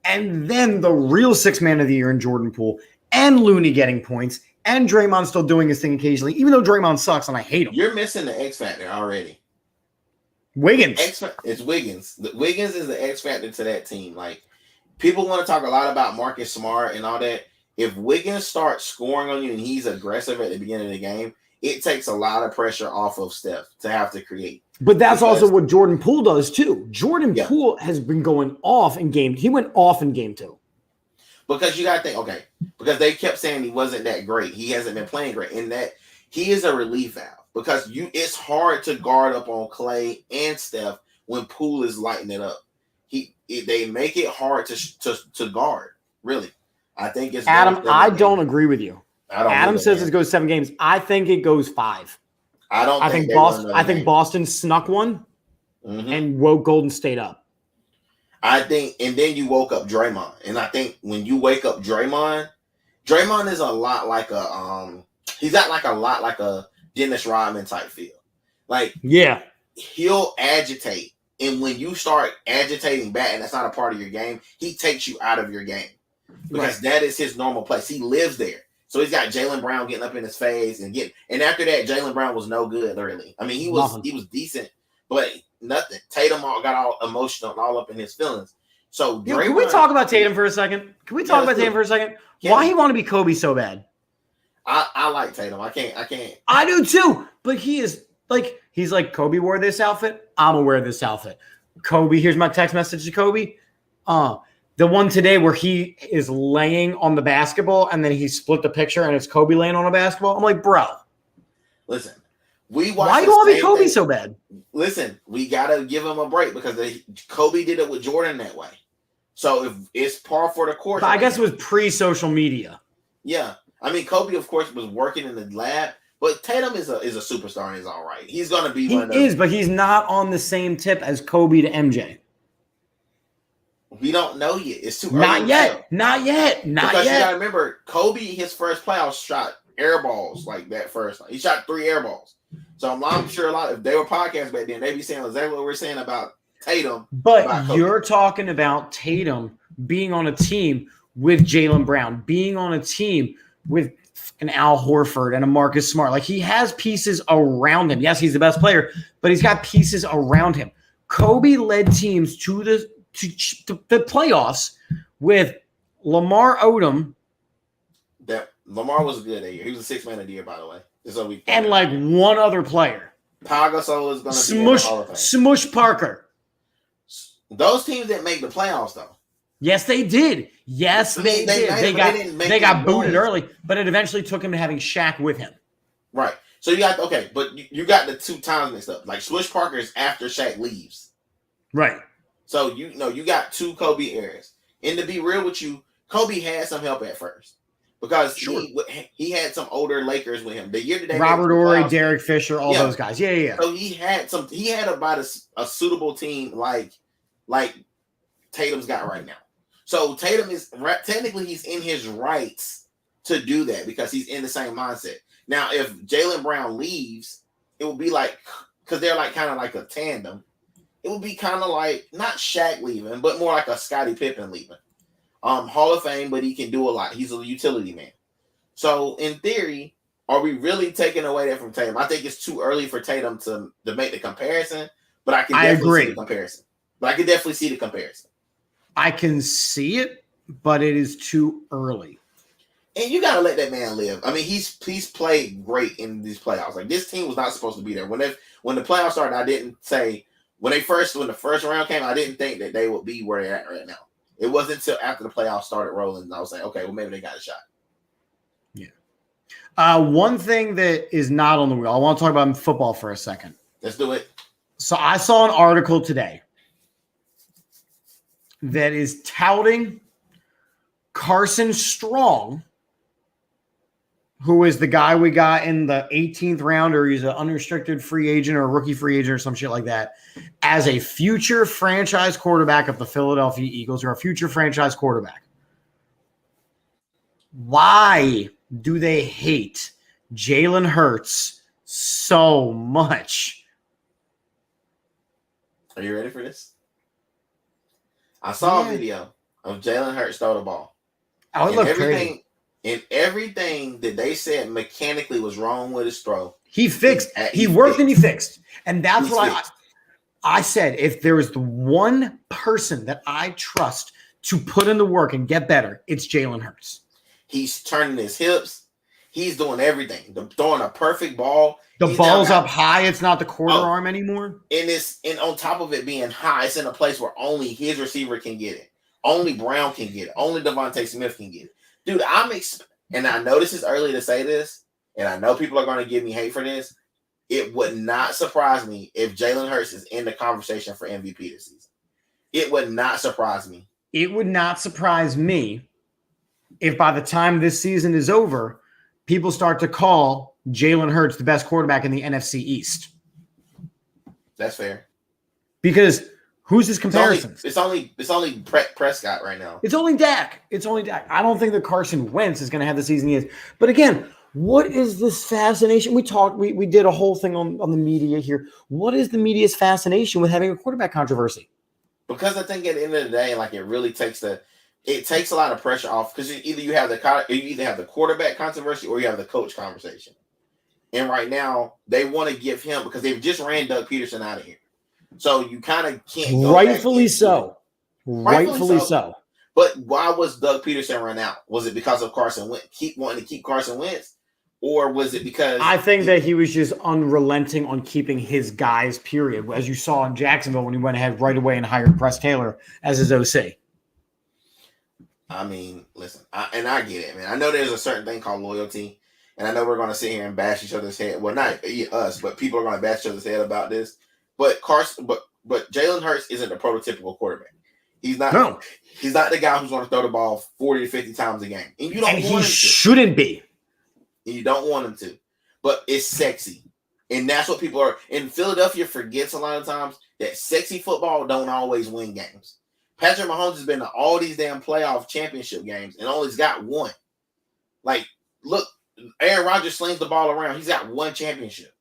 and then the real sixth man of the year in Jordan Poole, and Looney getting points, and Draymond still doing his thing occasionally, even though Draymond sucks and I hate him. You're missing the X factor already. Wiggins. It's Wiggins. Wiggins is the X factor to that team. Like, people want to talk a lot about Marcus Smart and all that. If Wiggins starts scoring on you and he's aggressive at the beginning of the game, it takes a lot of pressure off of Steph to have to create. But that's also what Jordan Poole does too. Jordan Poole has been going off in game. He went off in game 2. Because you got to think, okay, because they kept saying he wasn't that great. He hasn't been playing great. And that he is a relief valve. Because it's hard to guard up on Clay and Steph when Poole is lighting it up. They make it hard to guard, really. I think it's Adam, I don't agree with you. Adam says it goes 7 games. I think it goes 5. I think Boston snuck one and woke Golden State up. I think, and then you woke up Draymond. And I think when you wake up Draymond is a lot like he's got like a lot like a Dennis Rodman type feel. Like, yeah, he'll agitate. And when you start agitating back and that's not a part of your game, he takes you out of your game. Because that is his normal place. He lives there. So he's got Jaylen Brown getting up in his face and after that, Jaylen Brown was no good early. I mean, he was decent, but nothing. Tatum got all emotional and all up in his feelings. So can we talk about Tatum for a second? Why he want to be Kobe so bad? I like Tatum. I can't. I do too. But he's like, Kobe wore this outfit. I'm gonna wear this outfit. Kobe, here's my text message to Kobe. The one today where he is laying on the basketball and then he split the picture and it's Kobe laying on a basketball. I'm like, bro. Listen, why do you want to be Kobe so bad? Listen, we gotta give him a break because Kobe did it with Jordan that way. So if it's par for the course, but I guess it was pre-social media. Yeah, I mean, Kobe, of course, was working in the lab, but Tatum is a superstar and is all right. He's gonna be one of those. He is, but he's not on the same tip as Kobe to MJ. We don't know yet. It's too early. Not yet. Because you gotta remember, Kobe, his first playoffs shot air balls like that first. He shot 3 air balls. So I'm sure if they were podcasts back then, they'd be saying exactly what we're saying about Tatum. But you're talking about Tatum being on a team with Jaylen Brown, being on a team with an Al Horford and a Marcus Smart. Like, he has pieces around him. Yes, he's the best player, but he's got pieces around him. Kobe led teams to the playoffs with Lamar Odom. That Lamar was good that year. He was the 6th man of the year, by the way. And like one other player. Pau Gasol is going to be in the Hall of Fame. Smush Parker. Those teams didn't make the playoffs, though. Yes, they did. Yes, they did. They got booted early, but it eventually took him to having Shaq with him. Right. So you got but you got the 2 times mixed up. Like, Smush Parker is after Shaq leaves. Right. So you got 2 Kobe eras. And to be real with you, Kobe had some help at first. Because he had some older Lakers with him. The year that Robert Horry, Derek Fisher, all those guys. Yeah. So he had about a suitable team like Tatum's got right now. So Tatum is technically he's in his rights to do that because he's in the same mindset. Now, if Jaylen Brown leaves, it will be like, because they're like kind of like a tandem. It would be kind of like not Shaq leaving, but more like a Scottie Pippen leaving. Hall of Fame, but he can do a lot. He's a utility man. So in theory, are we really taking away that from Tatum? I think it's too early for Tatum to make the comparison, but I can definitely see the comparison. I can see it, but it is too early. And you gotta let that man live. I mean, he's played great in these playoffs. Like, this team was not supposed to be there. When the playoffs started, I didn't say when the first round came, I didn't think that they would be where they're at right now. It wasn't until after the playoffs started rolling, and I was like, okay, well, maybe they got a shot. Yeah. One thing that is not on the wheel, I want to talk about football for a second. Let's do it. So I saw an article today that is touting Carson Strong, who is the guy we got in the 18th round, or he's an unrestricted free agent or a rookie free agent or some shit like that, as a future franchise quarterback of the Philadelphia Eagles, or a future franchise quarterback. Why do they hate Jalen Hurts so much? Are you ready for this? I saw a video of Jalen Hurts throw the ball. Oh, it looked crazy. And everything that they said mechanically was wrong with his throw. He fixed. He worked and he fixed. And that's what I said. If there is the one person that I trust to put in the work and get better, it's Jalen Hurts. He's turning his hips. He's doing everything. Throwing a perfect ball. The ball's up high. It's not the quarter arm anymore. And on top of it being high, it's in a place where only his receiver can get it. Only Brown can get it. Only Devontae Smith can get it. Dude, and I know this is early to say this, and I know people are going to give me hate for this. It would not surprise me if Jalen Hurts is in the conversation for MVP this season. It would not surprise me. It would not surprise me if by the time this season is over, people start to call Jalen Hurts the best quarterback in the NFC East. That's fair. Because who's his comparisons? It's only Prescott right now. It's only Dak. I don't think that Carson Wentz is going to have the season he is. But again, what is this fascination? We did a whole thing on the media here. What is the media's fascination with having a quarterback controversy? Because I think at the end of the day, like, it really takes it takes a lot of pressure off because you either have the quarterback controversy or you have the coach conversation. And right now they want to give him because they've just ran Doug Peterson out of here, so you kind of can't. Rightfully so. Rightfully so. But why was Doug Peterson run out? Was it because of Carson Wentz? Wanting to keep Carson Wentz, or was it because I think that he was just unrelenting on keeping his guys? Period. As you saw in Jacksonville when he went ahead right away and hired Press Taylor as his OC. I mean, listen, I get it, man. I know there's a certain thing called loyalty, and I know we're going to sit here and bash each other's head. Well, not us, but people are going to bash each other's head about this. But Jalen Hurts isn't a prototypical quarterback. He's not. He's not the guy who's going to throw the ball 40 to 50 times a game, and you don't want him to. Shouldn't be. And you don't want him to, but it's sexy, and that's what people are. In Philadelphia, forgets a lot of times that sexy football don't always win games. Patrick Mahomes has been to all these damn playoff championship games and only's got one. Like, look, Aaron Rodgers slings the ball around. He's got one championship.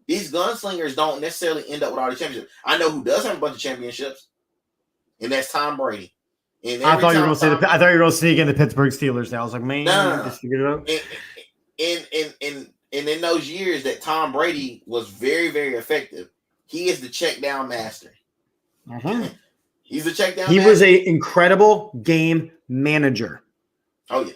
These gunslingers don't necessarily end up with all the championships. I know who does have a bunch of championships, and that's Tom Brady. And I thought you were going to sneak in the Pittsburgh Steelers. Now I was like, man, just figure it out. And in those years that Tom Brady was very, very effective, he is the check down master. Mm-hmm. He's a check down. He was an incredible game manager. Oh yeah.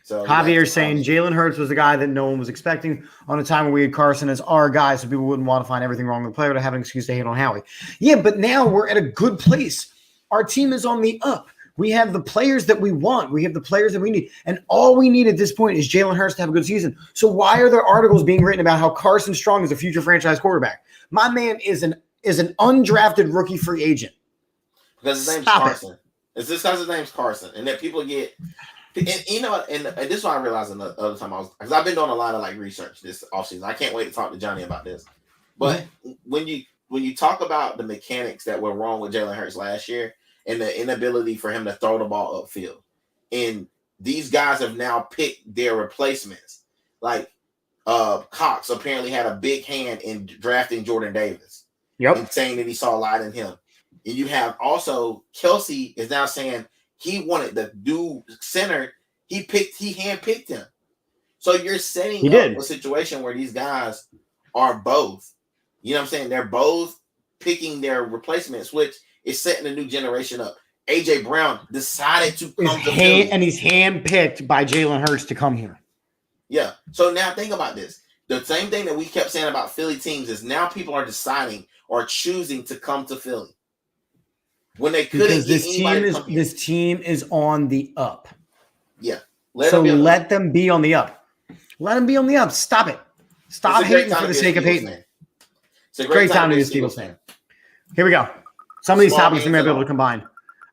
So Javier's saying Jalen Hurts was the guy that no one was expecting on a time when we had Carson as our guy, so people wouldn't want to find everything wrong with the player to have an excuse to hate on Howie. Yeah, but now we're at a good place. Our team is on the up. We have the players that we want. We have the players that we need. And all we need at this point is Jalen Hurts to have a good season. So why are there articles being written about how Carson Strong is a future franchise quarterback? My man is an undrafted rookie free agent. Because his name's Carson. It's just because his name's Carson. And that people get and you know, and this is why I realized another time because I've been doing a lot of like research this offseason. I can't wait to talk to Johnny about this. But when you talk about the mechanics that were wrong with Jalen Hurts last year and the inability for him to throw the ball upfield, and these guys have now picked their replacements. Like Cox apparently had a big hand in drafting Jordan Davis. Yep. And saying that he saw a lot in him. And you have also Kelsey is now saying he wanted the dude center. He handpicked him. So you're setting up a situation where these guys are both, you know what I'm saying? They're both picking their replacements, which is setting a new generation up. AJ Brown decided to come to Philly. And he's handpicked by Jalen Hurts to come here. Yeah. So now think about this. The same thing that we kept saying about Philly teams is now people are deciding or choosing to come to Philly when they couldn't. Because this team is on the up. Yeah. Let them be on the up. Let them be on the up. Stop it. Stop hating for the sake of hating. It's a great time to be a Steelers fan. Here we go. Some of these topics we might be able to combine.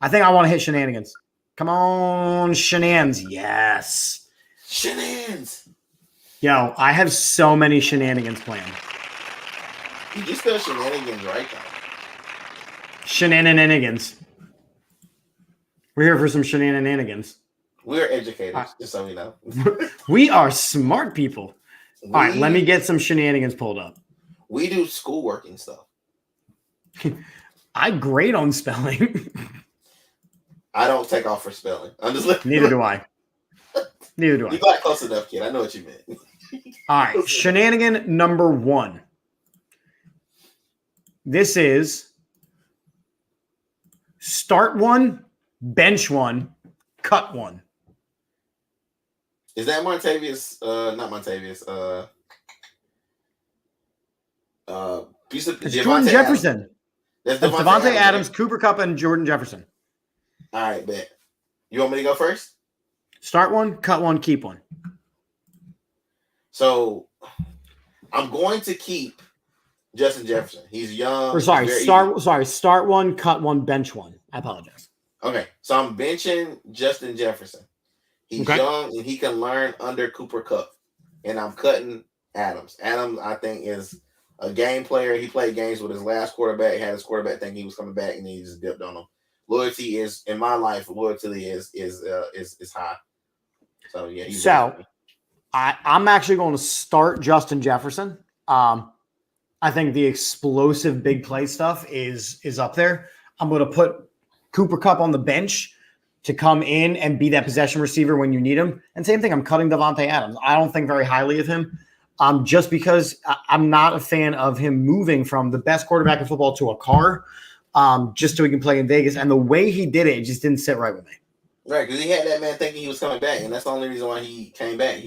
I think I want to hit shenanigans. Come on, shenanigans. Yes. Shenanigans. Yo, I have so many shenanigans planned. You spell shenanigans right now. Shenanigans. We're here for some shenanigans. We're educators, just so we know. We are smart people. All right, let me get some shenanigans pulled up. We do schoolwork and stuff. I grade on spelling. I don't take off for spelling. I'm just looking. Neither do I. Neither do I. You got close enough, kid. I know what you meant. All right, shenanigan number 1. This is start one, bench one, cut one. Is that Montavious? Not Montavious. It's Jordan Jefferson. That's Devontae Adams, Cooper Kupp, and Jordan Jefferson. All right, bet. You want me to go first? Start one, cut one, keep one. So I'm going to keep Justin Jefferson. He's young. Start one, cut one, bench one. I apologize. Okay, so I'm benching Justin Jefferson. He's young and he can learn under Cooper Kupp. And I'm cutting Adams. Adams, I think, is a game player. He played games with his last quarterback, had his quarterback think he was coming back, and then he just dipped on him. Loyalty is, in my life, loyalty is high. So yeah. I'm actually going to start Justin Jefferson. I think the explosive big play stuff is up there. I'm going to put Cooper Kupp on the bench to come in and be that possession receiver when you need him. And same thing, I'm cutting Devontae Adams. I don't think very highly of him just because I'm not a fan of him moving from the best quarterback in football to a car just so he can play in Vegas. And the way he did it just didn't sit right with me. Right, because he had that man thinking he was coming back, and that's the only reason why he came back.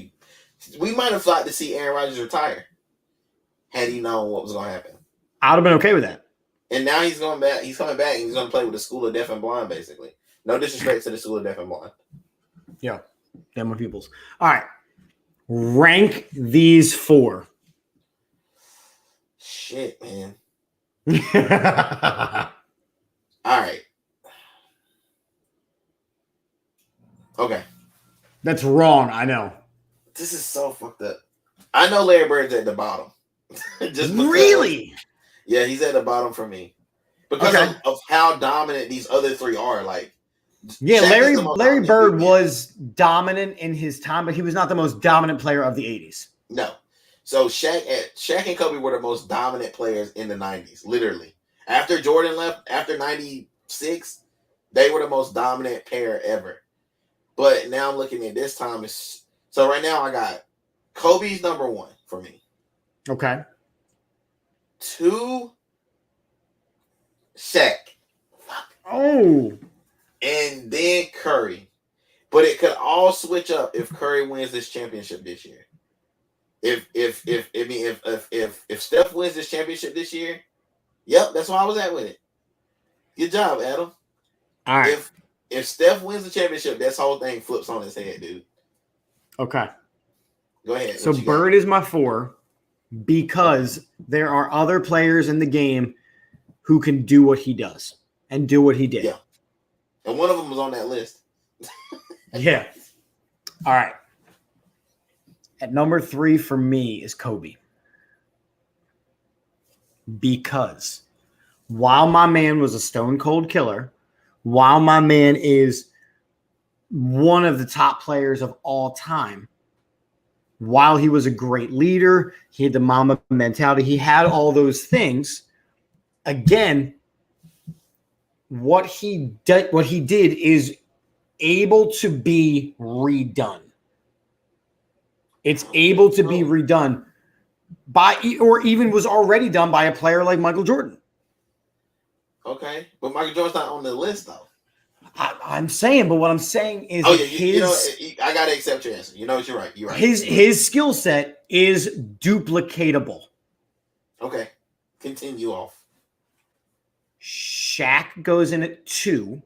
We might have thought to see Aaron Rodgers retire had he known what was going to happen. I would have been okay with that. And now he's going back. He's coming back, and he's going to play with the School of Deaf and Blind, basically. No disrespect to the School of Deaf and Blind. Yeah, them are peoples. All right, rank these 4. Shit, man. All right. Okay. That's wrong, I know. This is so fucked up. I know Larry Bird's at the bottom. Just really? Yeah, he's at the bottom for me. Because of how dominant these other 3 are. Like, yeah, Larry Bird was dominant in his time, but he was not the most dominant player of the 80s. No. So Shaq and Kobe were the most dominant players in the 90s, literally. After Jordan left, after 96, they were the most dominant pair ever. But now I'm looking at this time. So right now I got Kobe's number 1 for me. Okay. 2, Shaq. Oh. And then Curry. But it could all switch up if Curry wins this championship this year. If Steph wins this championship this year, yep, that's where I was at with it. Good job, Adam. All right. If Steph wins the championship, this whole thing flips on its head, dude. Okay. Go ahead. So Bird is my 4 because there are other players in the game who can do what he does and do what he did. Yeah. And one of them was on that list. Yeah. All right. At number 3 for me is Kobe. Because while my man was a stone cold killer, while my man is one of the top players of all time, while he was a great leader, he had the Mamba mentality, he had all those things. Again, what he did is able to be redone. It's able to be redone by, or even was already done by a player like Michael Jordan. Okay, but Michael Jordan's not on the list, though. I'm saying, but what I'm saying is, I gotta accept your answer. You know what? You're right. You're right. His skill set is duplicatable. Okay, continue off. Shaq goes in at 2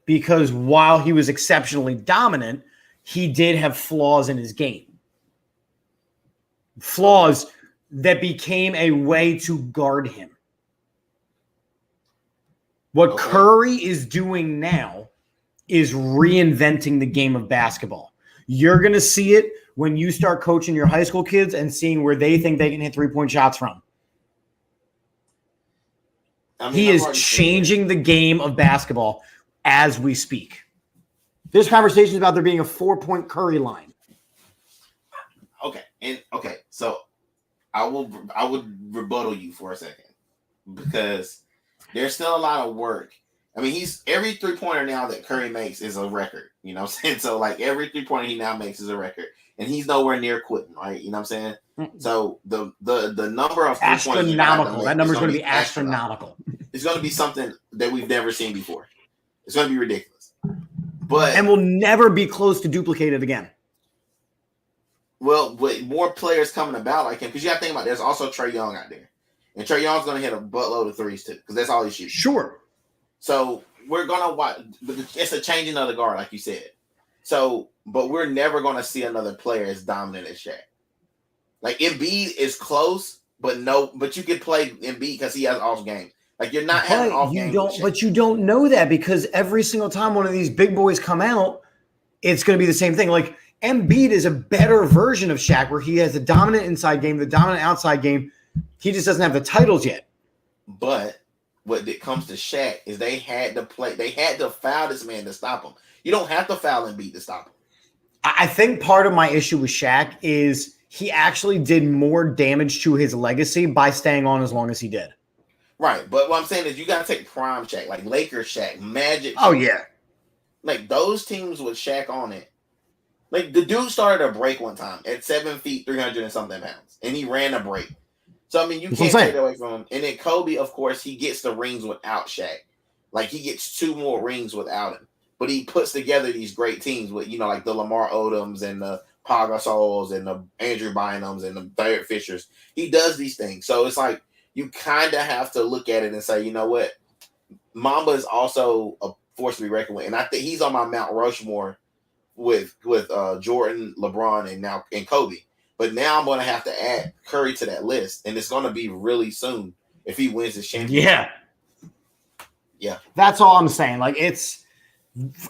because while he was exceptionally dominant, he did have flaws in his game. Flaws that became a way to guard him. What Curry is doing now is reinventing the game of basketball. You're going to see it when you start coaching your high school kids and seeing where they think they can hit 3-point shots from. He is changing the game of basketball as we speak. There's conversations about there being a 4-point Curry line. Okay. So I would rebuttal you for a second because there's still a lot of work. I mean, every 3-pointer now that Curry makes is a record. You know what I'm saying? So like every 3-pointer he now makes is a record, and he's nowhere near quitting. Right? You know what I'm saying? So the number of astronomical. That number is going to be astronomical. It's going to be something that we've never seen before. It's going to be ridiculous. And will never be close to duplicated again. Well, with more players coming about like him, because you got to think about there's also Trae Young out there. And Trae Young's going to hit a buttload of threes too, because that's all he shoots. Sure. So we're going to watch. It's a changing of the guard, like you said. So, but we're never going to see another player as dominant as Shaq. Like Embiid is close, but you could play Embiid because he has off game. Like you're not having off game. But you don't know that because every single time one of these big boys come out, it's going to be the same thing. Like Embiid is a better version of Shaq, where he has the dominant inside game, the dominant outside game. He just doesn't have the titles yet. But when it comes to Shaq, is they had to foul this man to stop him. You don't have to foul Embiid to stop him. I think part of my issue with Shaq is he actually did more damage to his legacy by staying on as long as he did. Right, but what I'm saying is you got to take prime Shaq, like Lakers Shaq, Magic. Oh Shaq. yeah. Like those teams with Shaq on it. Like the dude started a break one time at 7 feet, 300 and something pounds, and he ran a break. So I mean, you can't take that away from him. And then Kobe, of course, he gets the rings without Shaq. Like he gets 2 more rings without him, but he puts together these great teams with like the Lamar Odoms and the Pau Gasols and the Andrew Bynums and the Derek Fishers. He does these things, so it's like you kind of have to look at it and say, you know what, Mamba is also a force to be reckoned with, and I think he's on my Mount Rushmore with Jordan, LeBron, and Kobe. But now I'm going to have to add Curry to that list, and it's going to be really soon if he wins his championship. Yeah. That's all I'm saying. Like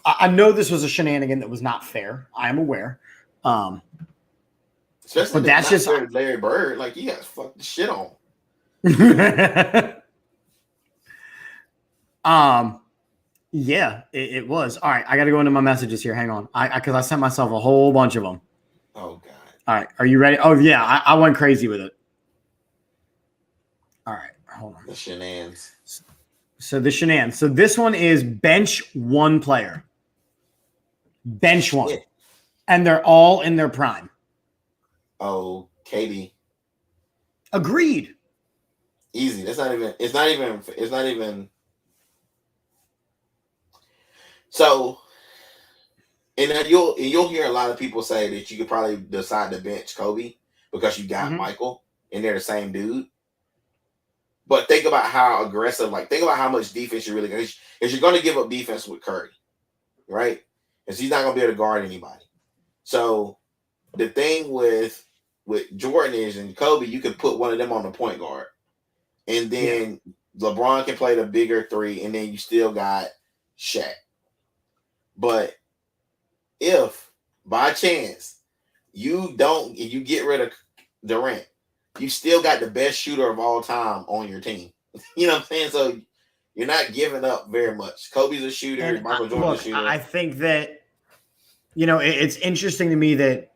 I know this was a shenanigan that was not fair. I am aware. Especially but that's just Larry Bird. Like he got fucked the shit on. Yeah, it was. All right, I got to go into my messages here. Hang on, because I sent myself a whole bunch of them. Oh God. All right, are you ready? Oh yeah, I went crazy with it. All right, hold on. The shenanigans. So the shenanigans. So this one is bench one player. Bench one. Yeah. And they're all in their prime. Oh, KD. Agreed. Easy. It's not even. So, and then you'll hear a lot of people say that you could probably decide to bench Kobe because you got Michael and they're the same dude. But think about how aggressive, think about how much defense you're really going to. If you're going to give up defense with Curry, right? Because he's not going to be able to guard anybody. So the thing with Jordan is and Kobe, you can put one of them on the point guard, and then LeBron can play the bigger three, and then you still got Shaq. But if by chance you get rid of Durant, you still got the best shooter of all time on your team. You know what I'm saying? So you're not giving up very much. Kobe's a shooter. And Michael Jordan's a shooter. I think that, it's interesting to me that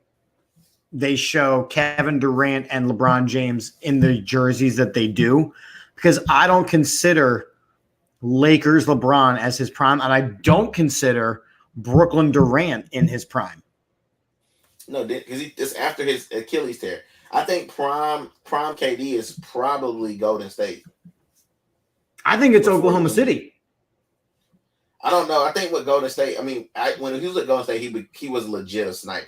they show Kevin Durant and LeBron James in the jerseys that they do, because I don't consider Lakers LeBron as his prime, and I don't consider Brooklyn Durant in his prime. No, because it's after his Achilles tear. I think prime KD is probably Golden State. I think it's Oklahoma City. I don't know. I think with Golden State, when he was at Golden State, he was legit a sniper.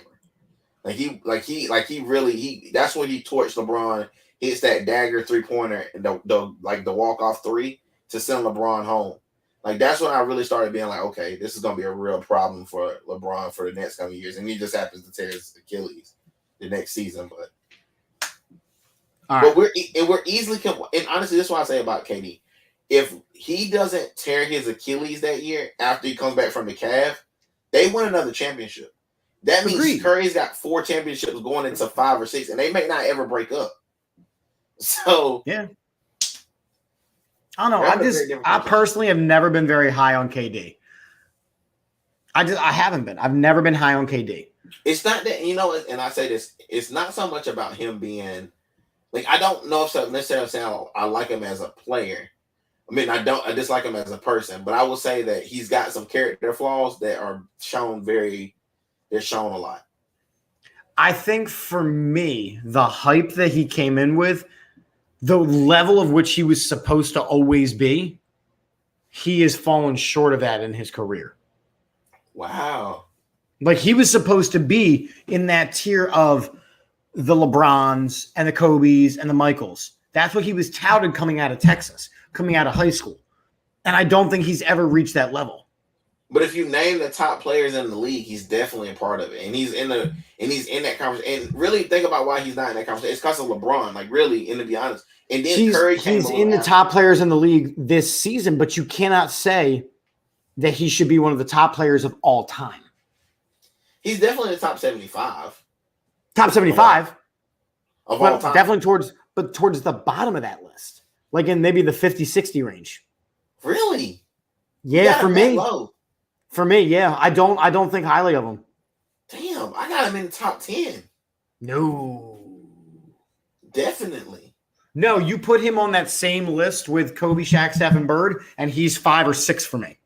That's when he torched LeBron. Hits that dagger 3-pointer and the walk-off 3 to send LeBron home. That's when I really started being like, okay, this is gonna be a real problem for LeBron for the next coming years, and he just happens to tear his Achilles the next season. But we're easily and honestly, this is what I say about KD. If he doesn't tear his Achilles that year after he comes back from the calf, they win another championship. That means Curry's got 4 championships going into 5 or 6, and they may not ever break up. So yeah. I don't know. I personally have never been very high on KD. I haven't been. I've never been high on KD. It's not that, and I say this, it's not so much about him being I don't know if I'm necessarily saying I like him as a player. I dislike him as a person, but I will say that he's got some character flaws that are shown they're shown a lot. I think for me, the hype that he came in with, the level of which he was supposed to always be, he has fallen short of that in his career. Wow. He was supposed to be in that tier of the LeBrons and the Kobes and the Michaels. That's what he was touted coming out of Texas, coming out of high school. And I don't think he's ever reached that level. But if you name the top players in the league, he's definitely a part of it. And he's in that conversation. And really think about why he's not in that conversation. It's because of LeBron, really, and to be honest. And then Curry came he's in the top players in the league this season, but you cannot say that he should be one of the top players of all time. He's definitely in the top 75. Top 75 of all time. Definitely towards the bottom of that list. In maybe the 50-60 range. Really? Yeah, for me. Low. For me, yeah. I don't think highly of him. Damn, I got him in the top 10. No. Definitely. No, you put him on that same list with Kobe, Shaq, Steph, and Bird, and he's 5 or 6 for me.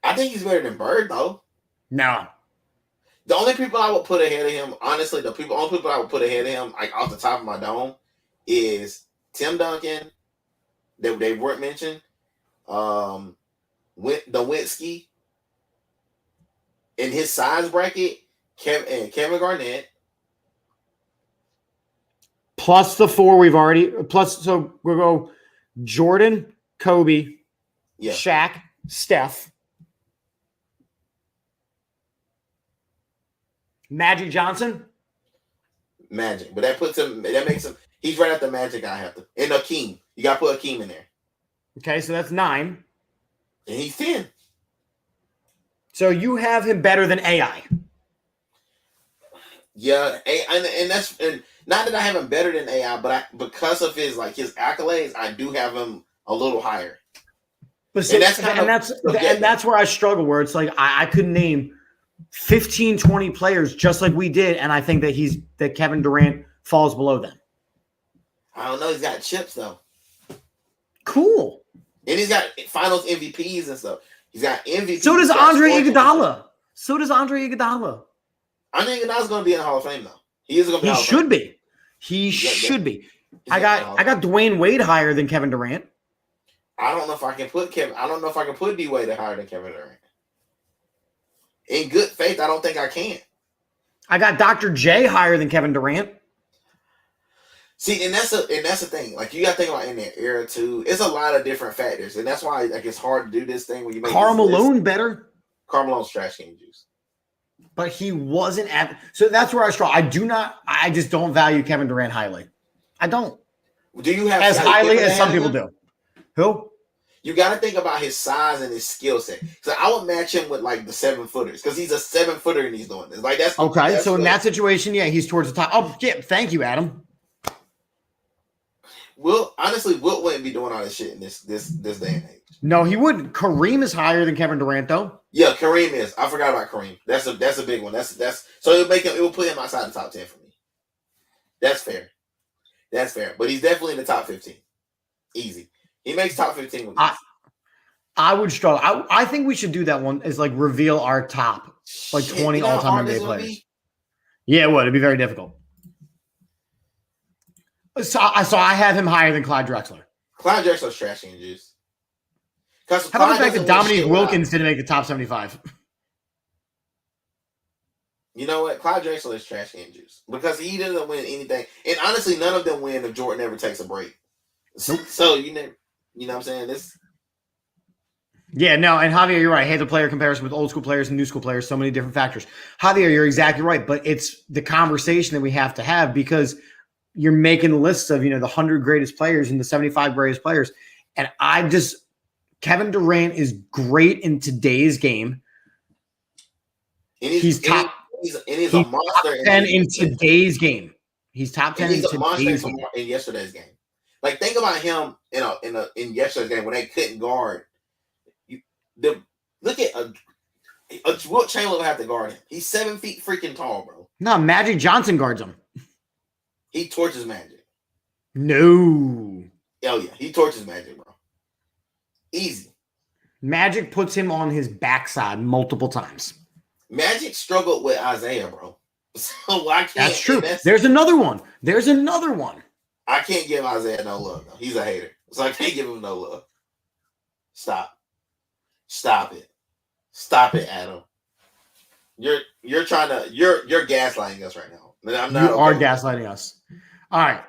I think he's better than Bird, though. No. The only people I would put ahead of him, honestly, only people I would put ahead of him, like off the top of my dome, is Tim Duncan. They weren't mentioned. The Winsky. In his size bracket, Kevin Garnett. Plus the 4 we've already so we'll go Jordan, Kobe, Shaq, Steph, Magic Johnson. Magic, but that makes him. He's right at the Magic. I have to and Akeem. You got to put Akeem in there. Okay, so that's 9, and he's 10. So you have him better than AI. Yeah, and that's not that I have him better than AI, but because of his accolades, I do have him a little higher. But that's where I struggle. Where it's like I could name 15, 20 players just like we did, and I think that Kevin Durant falls below them. I don't know. He's got chips though. Cool. And he's got Finals MVPs and stuff. He's got MVP. So does Andre Iguodala. Andre Iguodala's going to be in the Hall of Fame though. He is going to be. He should be. He should be. I got Dwayne Wade higher than Kevin Durant. I don't know if I can put D Wade higher than Kevin Durant. In good faith, I don't think I can. I got Dr. J higher than Kevin Durant. See, and that's the thing. Like you got to think about in that era too. It's a lot of different factors, and that's why it's hard to do this thing when you make Karl Malone better. Karl Malone's trash can juice, but he wasn't at. So that's where I struggle. I just don't value Kevin Durant highly. I don't. Do you have as highly as some people do? Who? You got to think about his size and his skill set. So I would match him with like the 7-footers because he's a 7-footer and he's doing this. Like that's okay. So in that situation, yeah, he's towards the top. Oh, yeah. Thank you, Adam. Wilt wouldn't be doing all this shit in this day and age. No, he wouldn't. Kareem is higher than Kevin Durant, though. Yeah, Kareem is. I forgot about Kareem. That's a big one. That's so it will put him outside the top 10 for me. That's fair. But he's definitely in the top 15. Easy. He makes top 15 with this. I would struggle. I think we should do that one is like reveal our top 20 all-time NBA players. Yeah, it would. It'd be very difficult. So I have him higher than Clyde Drexler. Clyde Drexler's trash can juice. How about the fact that Dominique Wilkins didn't make the top 75? You know what? Clyde Drexler is trash can juice because he doesn't win anything. And honestly, none of them win if Jordan never takes a break. So you know what I'm saying? Yeah, no, and Javier, you're right. Hey, the player comparison with old school players and new school players, so many different factors. Javier, you're exactly right, but it's the conversation that we have to have because you're making lists of, the 100 greatest players and the 75 greatest players. And Kevin Durant is great in today's game. He's top. He's a monster. Top 10 in today's game. He's top 10 in today's game. In yesterday's game. Like think about him in yesterday's game when they couldn't guard. Look at Wilt Chamberlain would have to guard him. He's 7 feet freaking tall, bro. No, Magic Johnson guards him. He torches Magic. No. Oh yeah, he torches Magic, bro. Easy. Magic puts him on his backside multiple times. Magic struggled with Isaiah, bro. So I can't. That's true. There's another one. I can't give Isaiah no love. Though. He's a hater, so I can't give him no love. Stop it, Adam. You're gaslighting us right now. I'm not. You are gaslighting us. All right.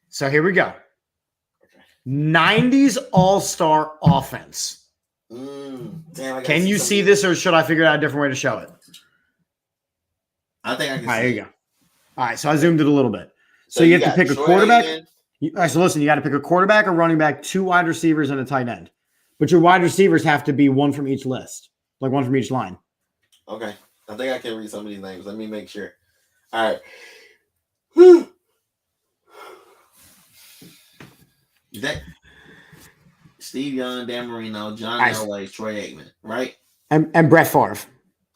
So here we go. Okay. 90s All-Star offense. Damn, can you see this, or should I figure out a different way to show it? I think I can. All right, here you go. All right, so I zoomed it a little bit. So you have to pick a quarterback. All right, so listen, you got to pick a quarterback, a running back, 2 wide receivers, and a tight end. But your wide receivers have to be one from each list, like one from each line. Okay. I think I can read some of these names. Let me make sure. All right. Whew. Is that Steve Young, Dan Marino, John Elway, Troy Aikman, right? And Brett Favre.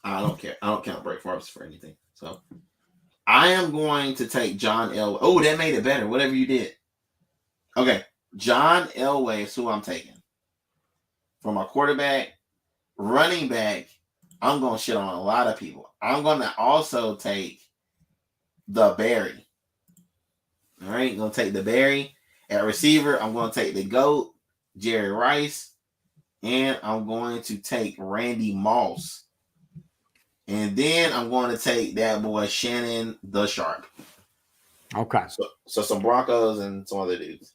I don't care. I don't count Brett Favre for anything. So I am going to take John Elway. Oh, that made it better. Whatever you did. Okay. John Elway is who I'm taking. For my quarterback, running back, I'm going to shit on a lot of people. I'm going to also take the Barry. All right. Going to take the Barry. At receiver, I'm going to take the GOAT, Jerry Rice. And I'm going to take Randy Moss. And then I'm going to take that boy Shannon the Sharp. Okay. So some Broncos and some other dudes.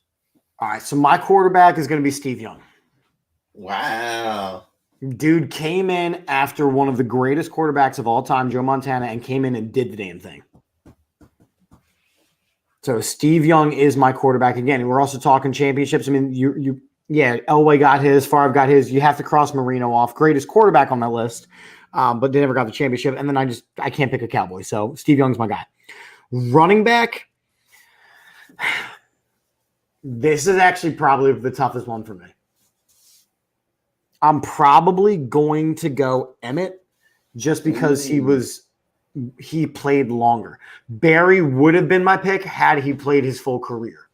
All right. So my quarterback is going to be Steve Young. Wow. Dude came in after one of the greatest quarterbacks of all time, Joe Montana, and came in and did the damn thing. So Steve Young is my quarterback again. We're also talking championships. I mean, Elway got his, Favre got his. You have to cross Marino off. Greatest quarterback on my list. But they never got the championship. And then I can't pick a Cowboy. So Steve Young's my guy. Running back. This is actually probably the toughest one for me. I'm going to go Emmett just because he played longer. Barry would have been my pick had he played his full career.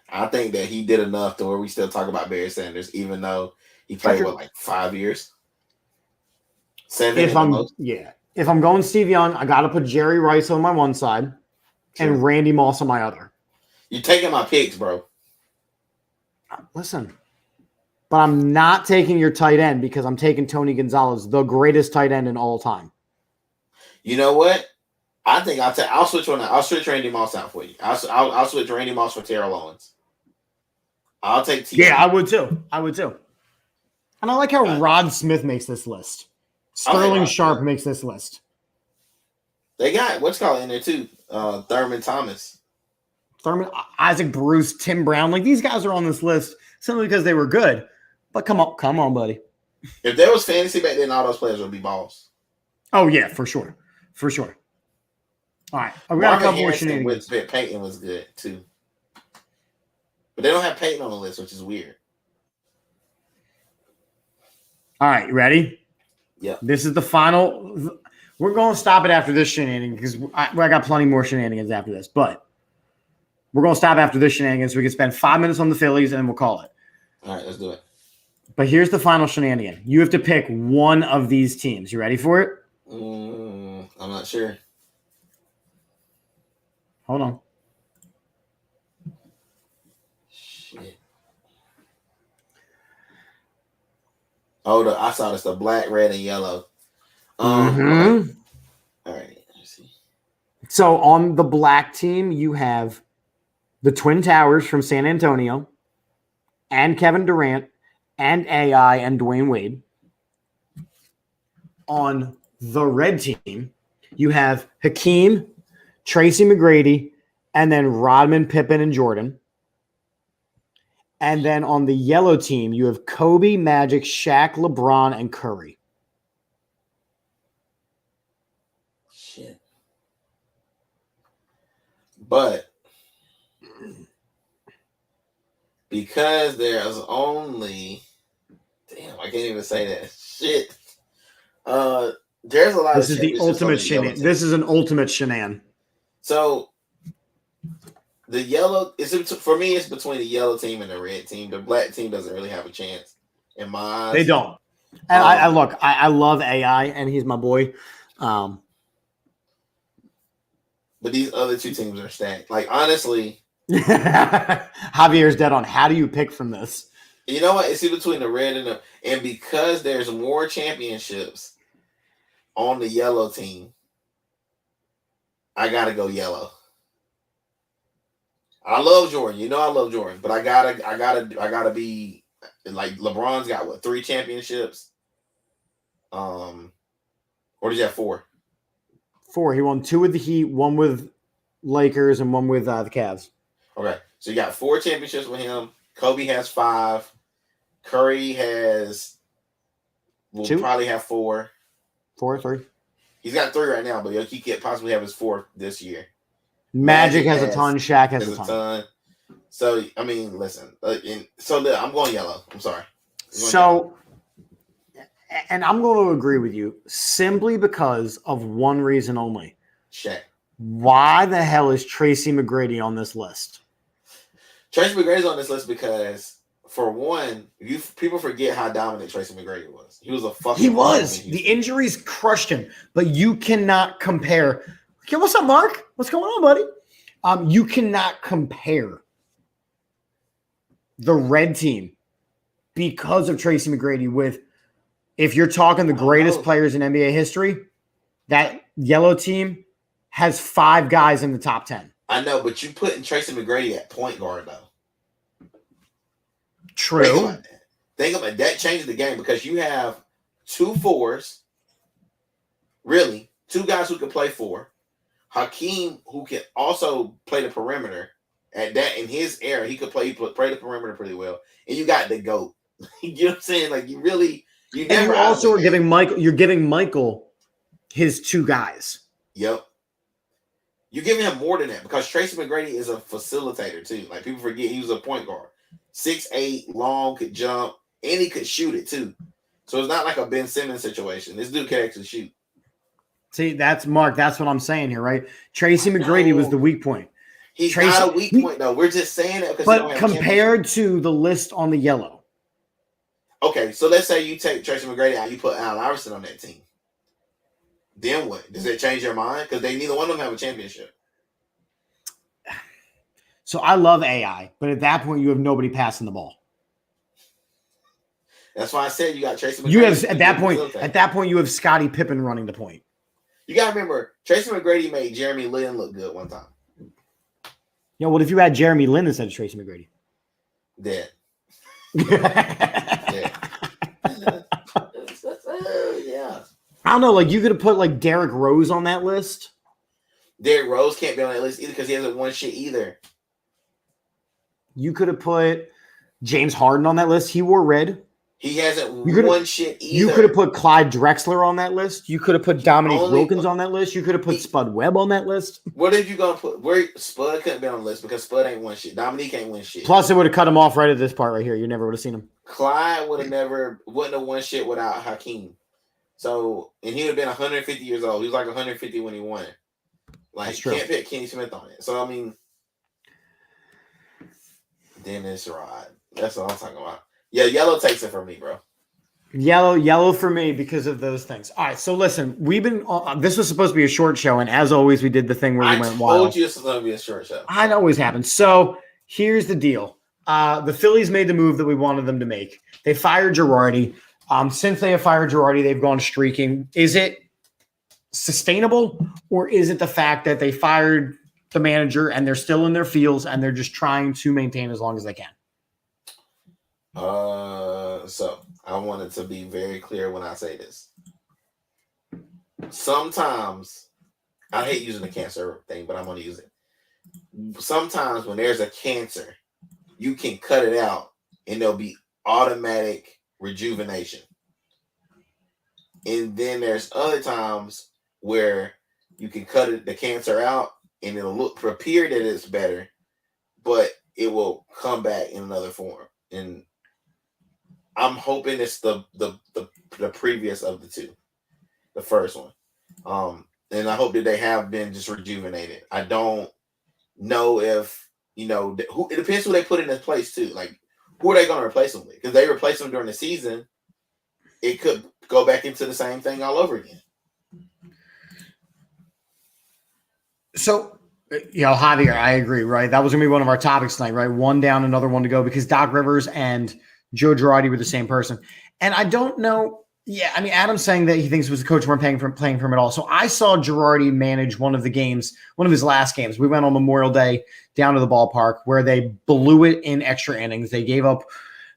I think that he did enough to where we still talk about Barry Sanders, even though he played, like 5 years? 7 If I'm going Steve Young, I got to put Jerry Rice on my one side and Randy Moss on my other. You're taking my picks, bro. Listen, but I'm not taking your tight end because I'm taking Tony Gonzalez, the greatest tight end in all time. You know what? I think I'll switch on that. I'll switch Randy Moss out for you. I'll switch Randy Moss for Terrell Owens. I'll take T. Yeah, I would too. And I like how Rod Smith makes this list. Sterling Sharp makes this list. They got what's called in there too. Thurman Thomas. Isaac Bruce, Tim Brown. Like these guys are on this list simply because they were good. But come on, buddy. If there was fantasy back then, all those players would be balls. Oh yeah, for sure. All right, we got a couple more shenanigans. With Peyton was good too, but they don't have Peyton on the list, which is weird. All right, you ready? Yeah. This is the final. We're going to stop it after this shenanigan because I got plenty more shenanigans after this, but we're going to stop after this shenanigan so we can spend 5 minutes on the Phillies and then we'll call it. All right, let's do it. But here's the final shenanigan. You have to pick one of these teams. You ready for it? I'm not sure. Hold on. Shit. Oh, I saw this, the black, red, and yellow. All right, let's see. So on the black team, you have the Twin Towers from San Antonio and Kevin Durant and AI and Dwayne Wade. On the red team, you have Hakeem, Tracy McGrady, and then Rodman, Pippen, and Jordan. And then on the yellow team, you have Kobe, Magic, Shaq, LeBron, and Curry. Shit. But because there's only damn, I can't even say that. Shit. There's a lot This of is the ultimate shenan. This is an ultimate shenan. So the yellow for me, it's between the yellow team and the red team. The black team doesn't really have a chance in my eyes. They don't. And I love AI and he's my boy. But these other two teams are stacked. Like honestly, Javier's dead on. How do you pick from this? You know what? It's in between the red and because there's more championships on the yellow team, I gotta go yellow. I love Jordan. You know I love Jordan, but I gotta be like LeBron's got what 3 championships? Or does he have 4? 4. He won 2 with the Heat, 1 with Lakers, and 1 with the Cavs. Okay, so you got 4 championships with him. Kobe has 5. Curry will 2? probably have 4. 4, 3. He's got 3 right now, but he could possibly have his 4th this year. Magic has a ton. Shaq has a ton. So I mean, listen. I'm going yellow. I'm sorry. And I'm going to agree with you simply because of one reason only. Shaq. Why the hell is Tracy McGrady on this list? Tracy McGrady's on this list because, for one, people forget how dominant Tracy McGrady was. He was a fucking. He was. The injuries crushed him, but you cannot compare. Okay, what's up, Mark? What's going on, buddy? You cannot compare the red team because of Tracy McGrady with, if you're talking the greatest players in NBA history, that yellow team has 5 guys in the top 10. I know, but you putting Tracy McGrady at point guard, though. True. Think about that changes the game because you have 2 fours, really, 2 guys who can play 4. Hakeem, who can also play the perimeter. At that, in his era, he could play the perimeter pretty well. And you got the GOAT. You know what I'm saying? Like, you never. And you also are giving Michael. You're giving Michael his 2 guys. Yep. You're giving him more than that because Tracy McGrady is a facilitator too. Like, people forget he was a point guard, 6'8", long, could jump, and he could shoot it too. So it's not like a Ben Simmons situation. This dude can actually shoot. See, that's Mark. That's what I'm saying here, right? Tracy McGrady was the weak point. He's not a weak point though. We're just saying that because. But compared to the list on the yellow. Okay, so let's say you take Tracy McGrady out, you put Allen Iverson on that team. Then what? Does that change your mind? Because neither one of them have a championship. So I love AI, but at that point you have nobody passing the ball. That's why I said you got Tracy McGrady. You have at that point you have Scottie Pippen running the point. You gotta remember, Tracy McGrady made Jeremy Lin look good one time. What if you had Jeremy Lin instead of Tracy McGrady? Dead. Yeah. Yeah. I don't know. Like, you could have put like Derrick Rose on that list. Derrick Rose can't be on that list either because he hasn't won shit either. You could have put James Harden on that list. He wore red. He hasn't won shit either. You could have put Clyde Drexler on that list. You could have put Dominique Wilkins on that list. You could have put Spud Webb on that list. What if you gonna put? Where Spud couldn't be on the list because Spud ain't won shit. Dominique ain't win shit. Plus, it would have cut him off right at this part right here. You never would have seen him. Clyde wouldn't have won shit without Hakeem. So, and he would have been 150 years old. He was like 150 when he won. Like, can't pick Kenny Smith on it. So, I mean, Dennis Rod. That's what I'm talking about. Yeah, yellow takes it from me, bro. Yellow for me because of those things. All right, so listen, we've been. This was supposed to be a short show, and as always, we did the thing where we went wild. I told you it's going to be a short show. It always happens. So here's the deal: the Phillies made the move that we wanted them to make. They fired Girardi. Since they have fired Girardi, they've gone streaking. Is it sustainable, or is it the fact that they fired the manager and they're still in their fields and they're just trying to maintain as long as they can? So I wanted to be very clear when I say this. Sometimes, I hate using the cancer thing, but I'm going to use it. Sometimes when there's a cancer, you can cut it out and there'll be automatic rejuvenation. And then there's other times where you can cut the cancer out and it'll appear that it's better, but it will come back in another form. And I'm hoping it's the previous of the two, the first one. And I hope that they have been just rejuvenated. I don't know if, who, it depends who they put in this place too. Like, who are they going to replace them with? Because they replace them during the season, it could go back into the same thing all over again. So, Javier, I agree, right? That was going to be one of our topics tonight, right? One down, another one to go, because Doc Rivers and Joe Girardi were the same person. And I don't know. Yeah, I mean, Adam's saying that he thinks it was the coach weren't playing for him at all. So I saw Girardi manage one of his last games. We went on Memorial Day down to the ballpark where they blew it in extra innings. They gave up.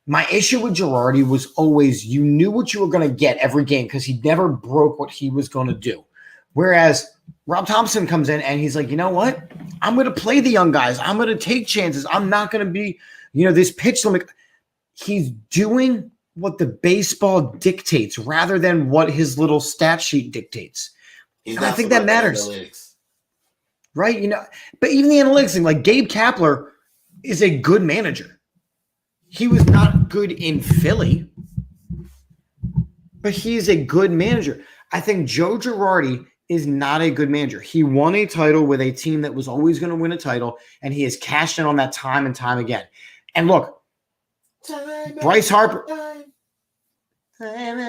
My issue with Girardi was always you knew what you were going to get every game because he never broke what he was going to do. Whereas Rob Thompson comes in and he's like, you know what? I'm going to play the young guys. I'm going to take chances. I'm not going to be, this pitch limit. He's doing what the baseball dictates rather than what his little stat sheet dictates. And I think that matters. Right? But even the analytics thing, like Gabe Kapler is a good manager. He was not good in Philly, but he's a good manager. I think Joe Girardi is not a good manager. He won a title with a team that was always going to win a title, and he has cashed in on that time and time again. And look, Bryce Harper. No.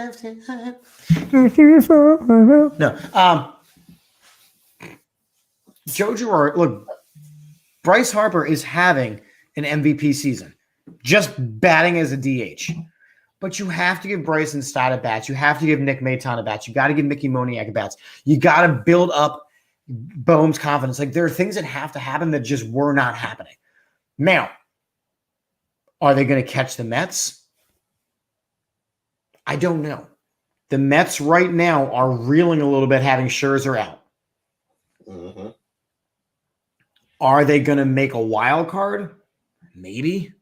Joe Girard, look, Bryce Harper is having an MVP season, just batting as a DH. But you have to give Bryson Stott at bats. You have to give Nick Maton at bats. You got to give Mickey Moniak at bats. You got to build up Bohm's confidence. Like, there are things that have to happen that just were not happening. Now, are they going to catch the Mets? I don't know. The Mets right now are reeling a little bit having Scherzer out. Mm-hmm. Are they going to make a wild card? Maybe.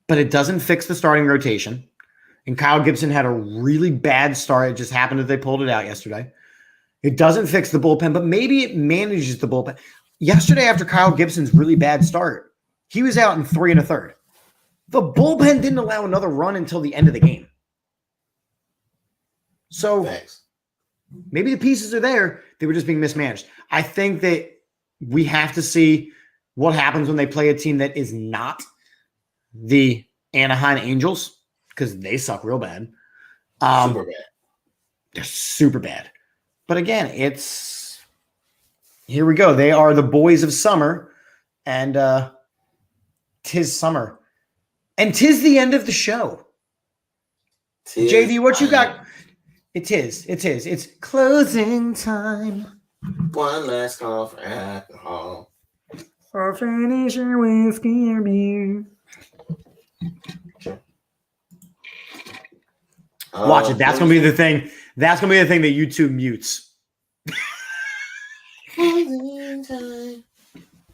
But it doesn't fix the starting rotation. And Kyle Gibson had a really bad start. It just happened that they pulled it out yesterday. It doesn't fix the bullpen, but maybe it manages the bullpen. Yesterday, after Kyle Gibson's really bad start, he was out in 3 1/3. The bullpen didn't allow another run until the end of the game. So Thanks. Maybe the pieces are there. They were just being mismanaged. I think that we have to see what happens when they play a team that is not the Anaheim Angels, because they suck real bad. Super bad. They're super bad. But again, here we go. They are the boys of summer, and 'tis summer. And 'tis the end of the show. JD, what you got? It is. It's closing time. One last call for alcohol. Or finish your whiskey or beer. Sure. Watch it. That's gonna be the thing. That's gonna be the thing that YouTube mutes.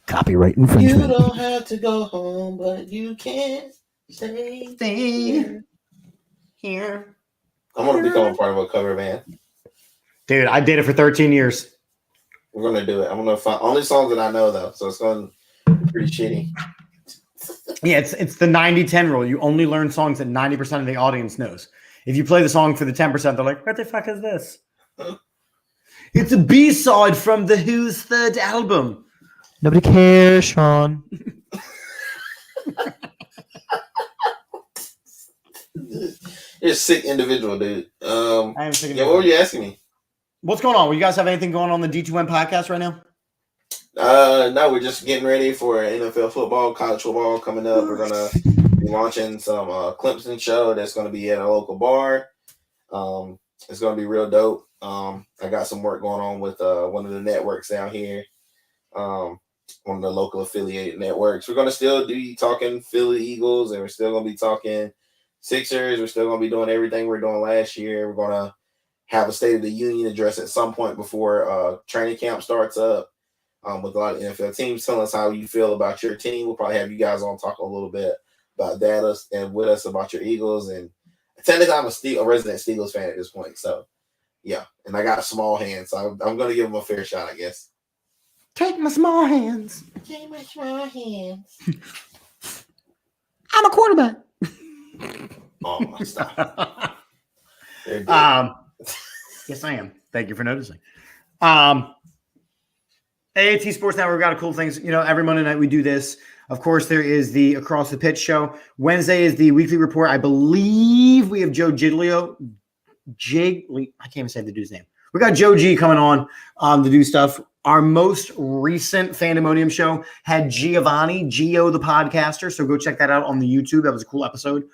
Copyright infringement. You don't have to go home, but you can stay here. I'm gonna become a part of a cover band. Dude, I did it for 13 years. We're gonna do it. I'm gonna find only songs that I know though, so it's gonna be pretty shitty. Yeah, it's the 90-10 rule. You only learn songs that 90% of the audience knows. If you play the song for the 10%, they're like, what the fuck is this? It's a B-side from The Who's third album. Nobody cares, Sean. You're a sick individual, dude. I am sick. Yeah, what were you asking me? What's going on? You guys have anything going on the D2M podcast right now? No, we're just getting ready for NFL football, college football coming up. We're gonna be launching some Clemson show that's gonna be at a local bar. It's gonna be real dope. I got some work going on with one of the networks down here, one of the local affiliated networks. We're gonna still be talking Philly Eagles, and we're still gonna be talking Sixers. We're still gonna be doing everything we're doing last year. We're gonna have a State of the Union address at some point before training camp starts up. With a lot of NFL teams, telling us how you feel about your team. We'll probably have you guys on talk a little bit about that and with us about your Eagles. And technically, I'm a resident Steelers fan at this point. So, yeah. And I got small hands, so I'm going to give them a fair shot, I guess. Take my small hands. Take my small hands. I'm a quarterback. Oh, stop. Yes, I am. Thank you for noticing. AAT Sports Network got cool things. You know, every Monday night we do this. Of course, there is the Across the Pitch show. Wednesday is the weekly report. I believe we have Joe Giglio. I can't even say the dude's name. We got Joe G coming on to do stuff. Our most recent Fandemonium show had Gio the podcaster. So go check that out on the YouTube. That was a cool episode.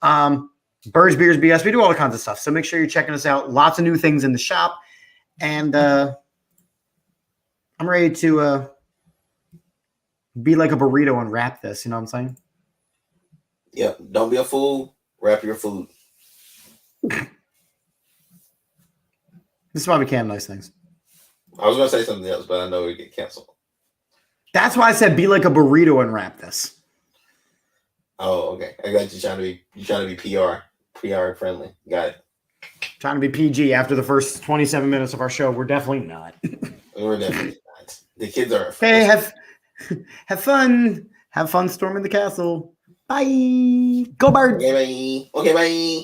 Birds, Beers, BS. We do all kinds of stuff. So make sure you're checking us out. Lots of new things in the shop. And I'm ready to be like a burrito and wrap this. You know what I'm saying? Yep. Don't be a fool. Wrap your food. This is why we can't have nice things. I was going to say something else, but I know we get canceled. That's why I said be like a burrito and wrap this. Oh, okay. I got you trying to be PR friendly. Got it. Trying to be PG after the first 27 minutes of our show. We're definitely not. We're definitely not. The kids are. Hey, have fun. Have fun storming the castle. Bye. Go Birds. Okay, bye.